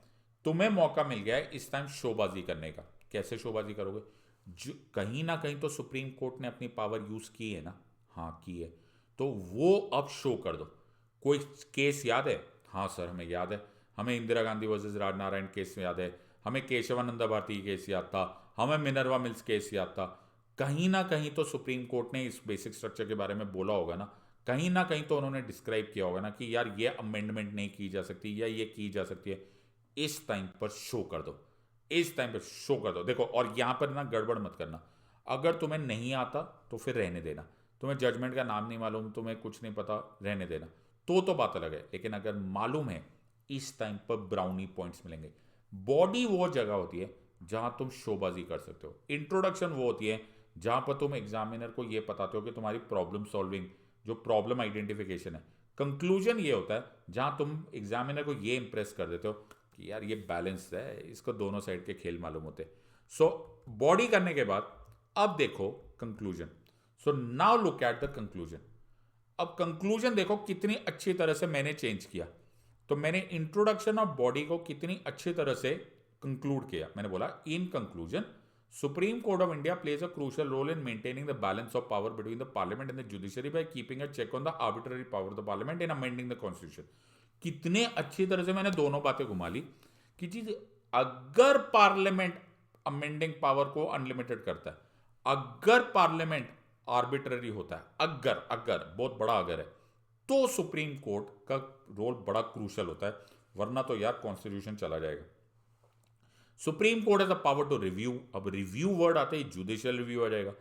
तुम्हें? मौका मिल गया है इस टाइम शोबाजी करने का. कैसे शोबाजी करोगे? जो कहीं ना कहीं तो सुप्रीम कोर्ट ने अपनी पावर यूज की है ना, हाँ की है, तो वो अब शो कर दो। कोई केस याद है? हाँ सर हमें याद है, हमें इंदिरा गांधी वर्सेस राजनारायण केस याद है, हमें केशवानंदा भारती केस याद था, हमें मिनर्वा मिल्स केस याद था। कहीं ना कहीं तो सुप्रीम कोर्ट ने इस बेसिक स्ट्रक्चर के बारे में बोला होगा ना, कहीं ना कहीं तो उन्होंने डिस्क्राइब किया होगा ना कि यार ये अमेंडमेंट नहीं की जा सकती या ये की जा सकती है। इस टाइम पर शो कर दो, इस टाइम पर शो कर दो। देखो, और यहां पर ना गड़बड़ मत करना। अगर तुम्हें नहीं आता तो फिर रहने देना, तुम्हें जजमेंट का नाम नहीं मालूम, तुम्हें कुछ नहीं पता, रहने देना, तो बात अलग है। लेकिन अगर मालूम है, इस टाइम पर ब्राउनी पॉइंट्स मिलेंगे। बॉडी वो जगह होती है जहां तुम शोबाजी कर सकते हो। इंट्रोडक्शन वो होती है जहां पर तुम एग्जामिनर को ये बताते हो कि तुम्हारी प्रॉब्लम सॉल्विंग, जो प्रॉब्लम आइडेंटिफिकेशन है। कंक्लूजन ये होता है जहां तुम एग्जामिनर को ये इंप्रेस कर देते हो कि यार ये बैलेंस्ड है, इसको दोनों साइड के खेल मालूम होते। सो बॉडी करने के बाद अब देखो conclusion. So now look at the conclusion. अब कंक्लूजन देखो कितनी अच्छी तरह से मैंने चेंज किया। तो मैंने इंट्रोडक्शन ऑफ बॉडी को कितनी अच्छी तरह से कंक्लूड किया। मैंने बोला in conclusion, supreme court of India plays a crucial role in maintaining the balance of power between the parliament and the judiciary by keeping a check on the arbitrary power of the parliament in amending the constitution. कितने अच्छी तरह से मैंने दोनों बातें घुमा ली कि चीज, अगर पार्लियामेंट अमेंडिंग पावर को अनलिमिटेड करता है, अगर पार्लियामेंट आर्बिट्ररी होता है, अगर अगर बहुत बड़ा अगर है, तो सुप्रीम कोर्ट का रोल बड़ा क्रूशल होता है, वरना तो यार कॉन्स्टिट्यूशन चला जाएगा। Supreme court has the power to review. अब रिव्यू वर्ड आते ही जुडिशियल रिव्यू आ जाएगा।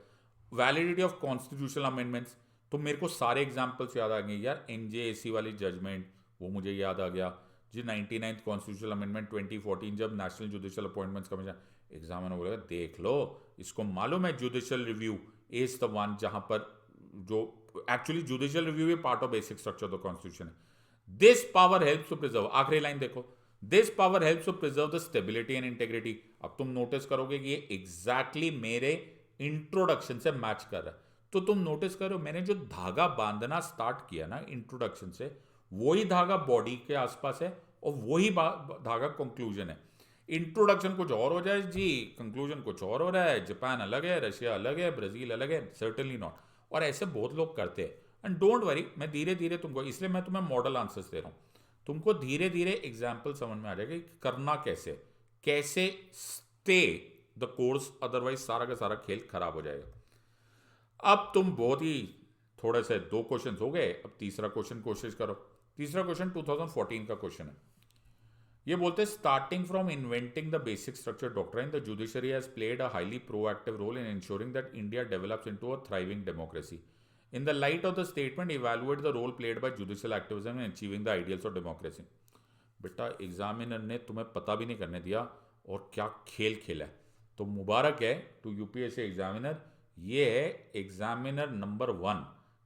वैलिडिटी ऑफ कॉन्स्टिट्यूशनल अमेंडमेंट्स, तो मेरे को सारे एग्जाम्पल्स याद आ गए यार। एनजेएसी वाली जजमेंट वो मुझे याद आ गया जी। 99th कॉन्स्टिट्यूशनल अमेंडमेंट 2014, जब national judicial appointments commission, examiner बोलेगा देख लो, इसको मालूम है judicial review is the one जहां पर जो एक्चुअली जुडिशियल रिव्यू भी part of basic structure of the constitution है। This power helps to preserve, आखिरी लाइन देखो, this power helps to preserve the stability and integrity. अब तुम नोटिस करोगे कि ये एग्जैक्टली मेरे इंट्रोडक्शन से मैच कर रहा है। तो तुम नोटिस करो मैंने जो धागा बांधना स्टार्ट किया ना इंट्रोडक्शन से, वही धागा बॉडी के आसपास है और वही धागा कंक्लूजन है। इंट्रोडक्शन कुछ और हो जाए जी, कंक्लूजन कुछ और हो रहा है। जापान अलग है, रशिया अलग है, ब्राजील अलग है, सर्टेनली नॉट। और ऐसे बहुत लोग करते हैं। एंड डोंट वरी, मैं धीरे धीरे तुमको, इसलिए मैं तुम्हें मॉडल आंसर्स दे रहा हूं, तुमको धीरे धीरे एग्जाम्पल समझ में आ जाएगा कि करना कैसे, कैसे स्टे द कोर्स, अदरवाइज सारा का सारा खेल खराब हो जाएगा। अब तुम बहुत ही थोड़े से 2 क्वेश्चन हो गए, अब तीसरा क्वेश्चन कोशिश करो। तीसरा क्वेश्चन 2014 का क्वेश्चन है। ये बोलते हैं starting from inventing the basic structure doctrine, the judiciary has played a highly proactive role in ensuring that India develops into a thriving democracy. In the light of the statement, evaluate the role played by judicial activism in achieving the ideals of democracy. बेटा examiner ने तुम्हें पता भी नहीं करने दिया और क्या खेल खेला है। तो मुबारक है टू यूपीएससी एग्जामिनर, ये है एग्जामिनर नंबर 1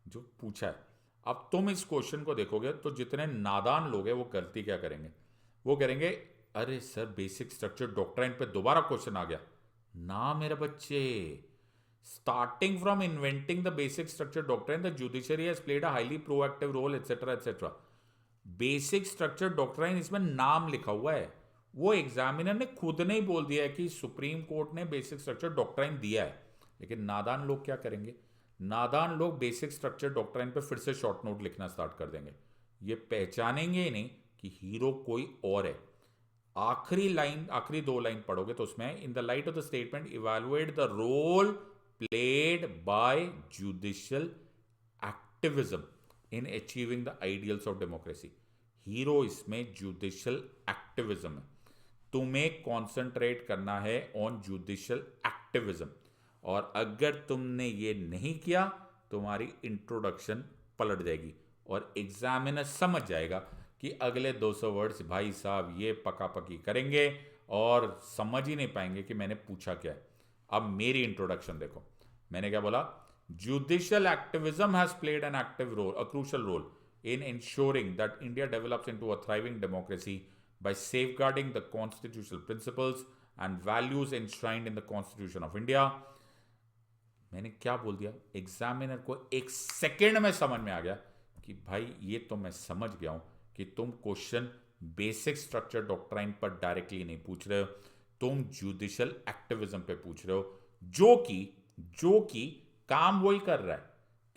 जो पूछा है। अब तुम इस क्वेश्चन को देखोगे तो जितने नादान लोग हैं वो गलती क्या करेंगे, वो करेंगे अरे सर बेसिक स्ट्रक्चर डॉक्ट्राइन पे दोबारा क्वेश्चन आ गया। ना मेरे बच्चे, starting from inventing the basic structure doctrine, the judiciary has played a highly proactive role, etc. etc. Basic structure doctrine इसमें नाम लिखा हुआ है। वो एग्जामिनर ने खुद नहीं बोल दिया है कि सुप्रीम कोर्ट ने बेसिक स्ट्रक्चर डॉक्ट्राइन दिया है। लेकिन नादान लोग क्या करेंगे, नादान लोग बेसिक स्ट्रक्चर डॉक्ट्राइन पे फिर से शॉर्ट नोट लिखना स्टार्ट कर देंगे। ये पहचानेंगे ही नहीं कि हीरो कोई और है। आखिरी लाइन, आखिरी 2 लाइन पढ़ोगे तो उसमें in the light of the statement evaluate the role played by judicial activism in achieving the ideals of democracy. Hero इसमें जुडिशियल एक्टिविज्म है। तुम्हें कॉन्सेंट्रेट करना है ऑन जुडिशियल एक्टिविज्म, और अगर तुमने ये नहीं किया तुम्हारी इंट्रोडक्शन पलट जाएगी और एग्जामिनर समझ जाएगा कि अगले 200 वर्ड्स भाई साहब ये पका पकी करेंगे और समझ ही नहीं पाएंगे कि मैंने पूछा क्या है। अब मेरी इंट्रोडक्शन देखो, मैंने क्या बोला, judicial activism has played an active role, a crucial role in ensuring that India develops into a thriving democracy by safeguarding the constitutional principles and values enshrined in the Constitution of India. मैंने क्या बोल दिया, examiner को 1 second में समझ में आ गया कि भाई ये तो मैं समझ गया हूं कि तुम क्वेश्चन बेसिक स्ट्रक्चर डॉक्ट्राइन पर डायरेक्टली नहीं पूछ रहे हो, तुम जुडिशियल एक्टिविज्म पे पूछ रहे हो, जो कि काम वही कर रहा है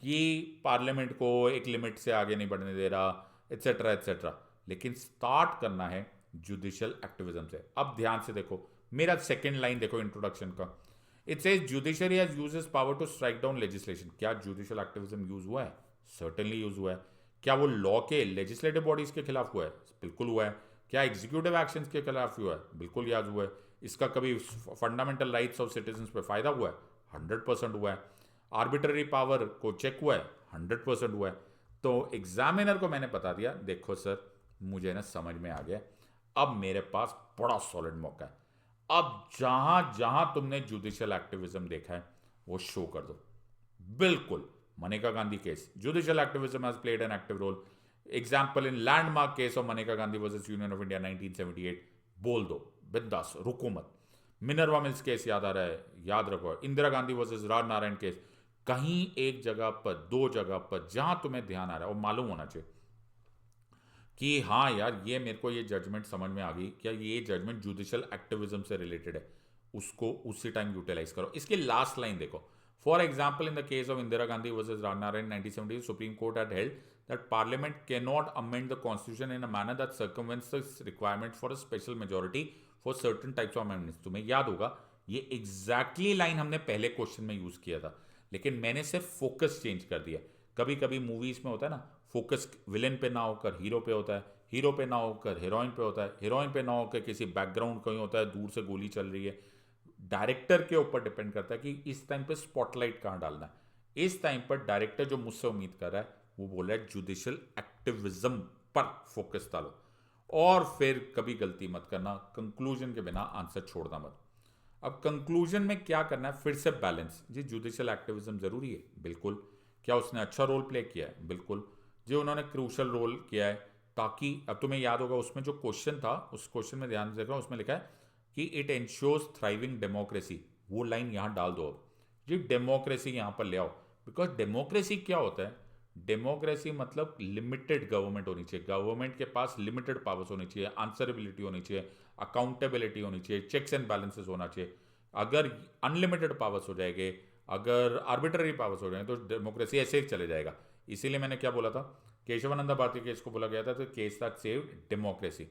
कि पार्लियामेंट को एक लिमिट से आगे नहीं बढ़ने दे रहा, एट्सेट्रा एट्सेट्रा, लेकिन स्टार्ट करना है जुडिशियल एक्टिविज्म से। अब ध्यान से देखो, मेरा सेकंड लाइन देखो इंट्रोडक्शन का, it says judiciary has used its power to strike down legislation. क्या जुडिशियल एक्टिविज्म यूज हुआ है? सर्टेनली यूज हुआ है। क्या वो लॉ के लेजिस्लेटिव बॉडीज के खिलाफ हुआ है? बिल्कुल हुआ है। क्या एग्जीक्यूटिव एक्शंस के खिलाफ हुआ है? बिल्कुल याद हुआ है। इसका कभी फंडामेंटल राइट्स ऑफ सिटीजन्स पे फायदा हुआ है? 100% हुआ है। आर्बिट्ररी पावर को चेक हुआ है? 100% हुआ है। तो एग्जामिनर को मैंने बता दिया, देखो सर मुझे ना समझ में आ गया, अब मेरे पास बड़ा सॉलिड मौका है, अब जहां जहां तुमने जुडिशियल एक्टिविज्म देखा है वो शो कर दो। बिल्कुल, Maneka Gandhi case, judicial activism has played an active role. Example in landmark case of Maneka Gandhi versus union of India 1978, बोल दो बिंदास, रुको मत। मिनर्वा मिल्स केस याद आ रहा है, याद रखो। इंदिरा गांधी वर्सेस राज नारायण केस, कहीं एक जगह पर, दो जगह पर, जहां तुम्हें ध्यान आ रहा है और मालूम होना चाहिए कि हाँ यार ये मेरे को ये जजमेंट समझ में आ गई, क्या ये जजमेंट जुडिशियल एक्टिविज्म से रिलेटेड है, उसको उसी टाइम यूटिलाइज करो। इसकी लास्ट लाइन देखो, for example in the case of Indira Gandhi versus Raj Narayan 1970, supreme court had held that parliament cannot amend the constitution in a manner that circumvents the requirement for a special majority for certain types of amendments। तुम्हें याद होगा ये exactly line हमने पहले question में use किया था, लेकिन मैंने सिर्फ फोकस चेंज कर दिया। कभी कभी मूवीज में होता है ना, फोकस विलेन पे ना होकर हीरो पे होता है, हीरो पे ना होकर हीरोइन पे होता है, हीरोइन पे ना होकर किसी बैकग्राउंड कहीं होता है, दूर से गोली चल रही है। डायरेक्टर के ऊपर डिपेंड करता है कि इस टाइम पे स्पॉटलाइट कहाँ डालना है। इस टाइम पर डायरेक्टर जो मुझसे उम्मीद कर रहा है वो बोल रहा है जुडिशियल एक्टिविज्म पर फोकस डालो, और फिर कभी गलती मत करना, कंक्लूजन के बिना आंसर छोड़ना मत। अब कंक्लूजन में क्या करना है, फिर से बैलेंस। जी जुडिशियल एक्टिविज्म जरूरी है, बिल्कुल। क्या उसने अच्छा रोल प्ले किया है? बिल्कुल। जी उन्होंने क्रूशल रोल किया है, ताकि अब तुम्हें याद होगा उसमें जो क्वेश्चन था, उस क्वेश्चन में ध्यान से देखो, उसमें लिखा है कि इट एंश्योर्स थ्राइविंग डेमोक्रेसी। वो लाइन यहां डाल दो। अब जी डेमोक्रेसी यहां पर ले आओ, बिकॉज डेमोक्रेसी क्या होता है? डेमोक्रेसी मतलब लिमिटेड गवर्नमेंट होनी चाहिए, गवर्नमेंट के पास लिमिटेड पावर्स होनी चाहिए, आंसरेबिलिटी होनी चाहिए, अकाउंटेबिलिटी होनी चाहिए, चेक्स एंड बैलेंसेस होना चाहिए। अगर अनलिमिटेड पावर्स हो जाएंगे, अगर आर्बिट्ररी पावर्स हो जाएंगे, तो डेमोक्रेसी ऐसे ही चले जाएगा। इसीलिए मैंने क्या बोला था, केशवानंद भारती केस को बोला गया था तो केस दैट सेव्ड डेमोक्रेसी।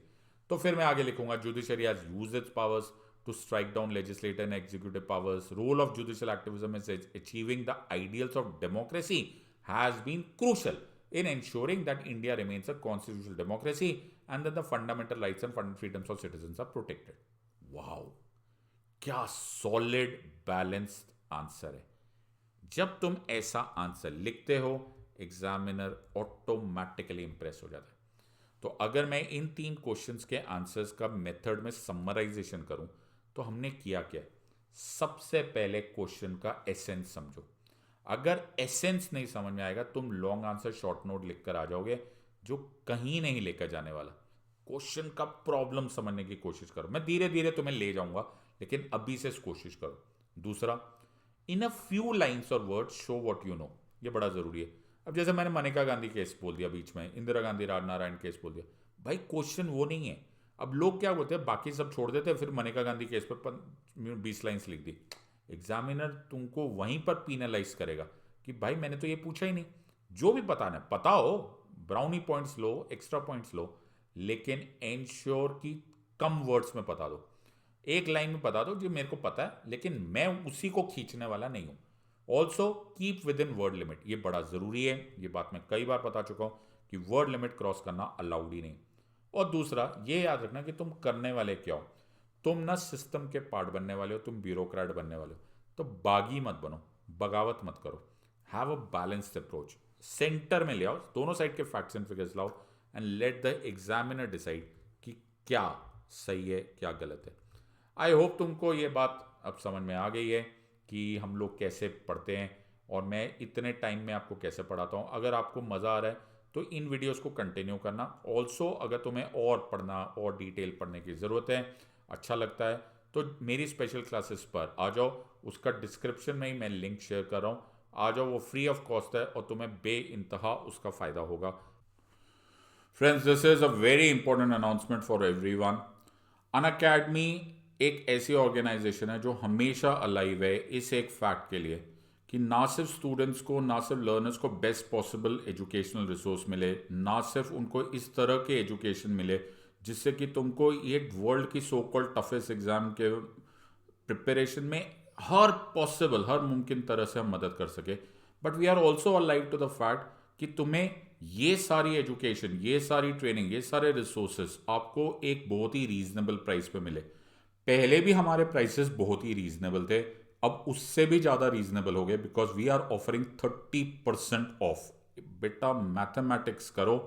तो फिर मैं आगे लिखूंगा, judiciary has used its powers to strike down legislative and executive powers. Role of judicial activism is achieving the ideals of democracy has been crucial in ensuring that India remains a constitutional democracy and that the fundamental rights and freedoms of citizens are protected. Wow, क्या solid balanced answer है। जब तुम ऐसा answer लिखते हो, examiner automatically Impress हो जाता है। तो अगर मैं इन 3 क्वेश्चंस के आंसर्स का मेथड में समराइजेशन करूं, तो हमने किया क्या? सबसे पहले क्वेश्चन का एसेंस समझो। अगर एसेंस नहीं समझ में आएगा, तुम लॉन्ग आंसर शॉर्ट नोट लिखकर आ जाओगे, जो कहीं नहीं लेकर जाने वाला। क्वेश्चन का प्रॉब्लम समझने की कोशिश करो, मैं धीरे धीरे तुम्हें ले जाऊंगा, लेकिन अभी से कोशिश करो। दूसरा, इन अ फ्यू लाइन्स और words show what you know. ये बड़ा जरूरी है। अब जैसे मैंने मनेका गांधी केस बोल दिया बीच में, इंदिरा गांधी राज नारायण केस बोल दिया, भाई क्वेश्चन वो नहीं है। अब लोग क्या बोलते हैं, बाकी सब छोड़ देते हैं, फिर मनेका गांधी केस पर 20 लाइन्स लिख दी। एग्जामिनर तुमको वहीं पर पीनलाइज करेगा कि भाई मैंने तो ये पूछा ही नहीं। जो भी बताना है बताओ, ब्राउनी पॉइंट्स लो, एक्स्ट्रा पॉइंट्स लो, लेकिन एंश्योर कि कम वर्ड्स में बता दो। एक लाइन में बता दो जो मेरे को पता है, लेकिन मैं उसी को खींचने वाला नहीं हूं। Also keep with in word limit, ये बड़ा जरूरी है। ये बात मैं कई बार बता चुका हूं कि वर्ड लिमिट क्रॉस करना अलाउड ही नहीं। और दूसरा ये याद रखना कि तुम करने वाले क्या हो। तुम ना सिस्टम के पार्ट बनने वाले हो, तुम ब्यूरोक्रेट बनने वाले हो, तो बागी मत बनो, बगावत मत करो। Have a balanced approach, centre में ले आओ, दोनों साइड के फैक्ट्स एंड फिगर्स लाओ, and let the examiner decide कि क्या सही है क्या गलत है। आई होप तुमको ये बात अब समझ में आ गई है कि हम लोग कैसे पढ़ते हैं और मैं इतने टाइम में आपको कैसे पढ़ाता हूँ। अगर आपको मज़ा आ रहा है तो इन वीडियोस को कंटिन्यू करना। ऑल्सो अगर तुम्हें और पढ़ना और डिटेल पढ़ने की ज़रूरत है, अच्छा लगता है, तो मेरी स्पेशल क्लासेस पर आ जाओ। उसका डिस्क्रिप्शन में ही मैं लिंक शेयर कर रहा हूँ, आ जाओ। वो फ्री ऑफ कॉस्ट है और तुम्हें बेइंतहा उसका फ़ायदा होगा। Friends, this is a very important announcement for everyone. Unacademy एक ऐसी ऑर्गेनाइजेशन है जो हमेशा अलाइव है इस एक फैक्ट के लिए कि ना सिर्फ स्टूडेंट्स को, ना सिर्फ लर्नर्स को बेस्ट पॉसिबल एजुकेशनल रिसोर्स मिले, ना सिर्फ उनको इस तरह के एजुकेशन मिले जिससे कि तुमको ये वर्ल्ड की सो कॉल्ड टफेस्ट एग्जाम के प्रिपरेशन में हर मुमकिन तरह से हम मदद कर सके, but we are also alive to the fact कि तुम्हें ये सारी एजुकेशन, ये सारी ट्रेनिंग, ये सारे रिसोर्सेज आपको एक बहुत ही रीजनेबल प्राइस पे मिले। पहले भी हमारे प्राइसेस बहुत ही रीजनेबल थे, अब उससे भी ज़्यादा रीजनेबल हो गए because we are offering 30% off. बेटा मैथमेटिक्स करो,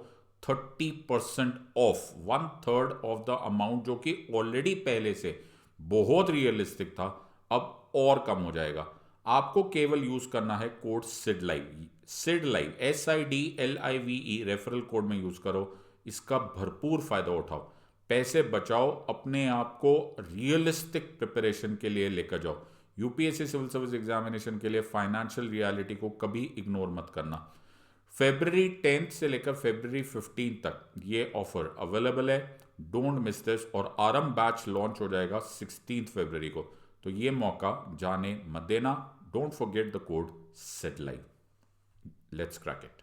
30% ऑफ, 1/3 ऑफ द अमाउंट जो कि ऑलरेडी पहले से बहुत रियलिस्टिक था, अब और कम हो जाएगा। आपको केवल यूज करना है कोड सिडलाइव, सिडलाइव SIDLIVE रेफरल कोड में यूज करो, इसका भरपूर फायदा उठाओ, पैसे बचाओ, अपने आप को रियलिस्टिक प्रिपरेशन के लिए लेकर जाओ। यूपीएससी सिविल सर्विस एग्जामिनेशन के लिए फाइनेंशियल रियलिटी को कभी इग्नोर मत करना। February 10th से लेकर February 15 तक ये ऑफर अवेलेबल है, डोंट मिस दिस। और आरंभ बैच लॉन्च हो जाएगा 16 फरवरी को, तो ये मौका जाने मत देना। Don't forget the code SETLIVE। Let's crack it.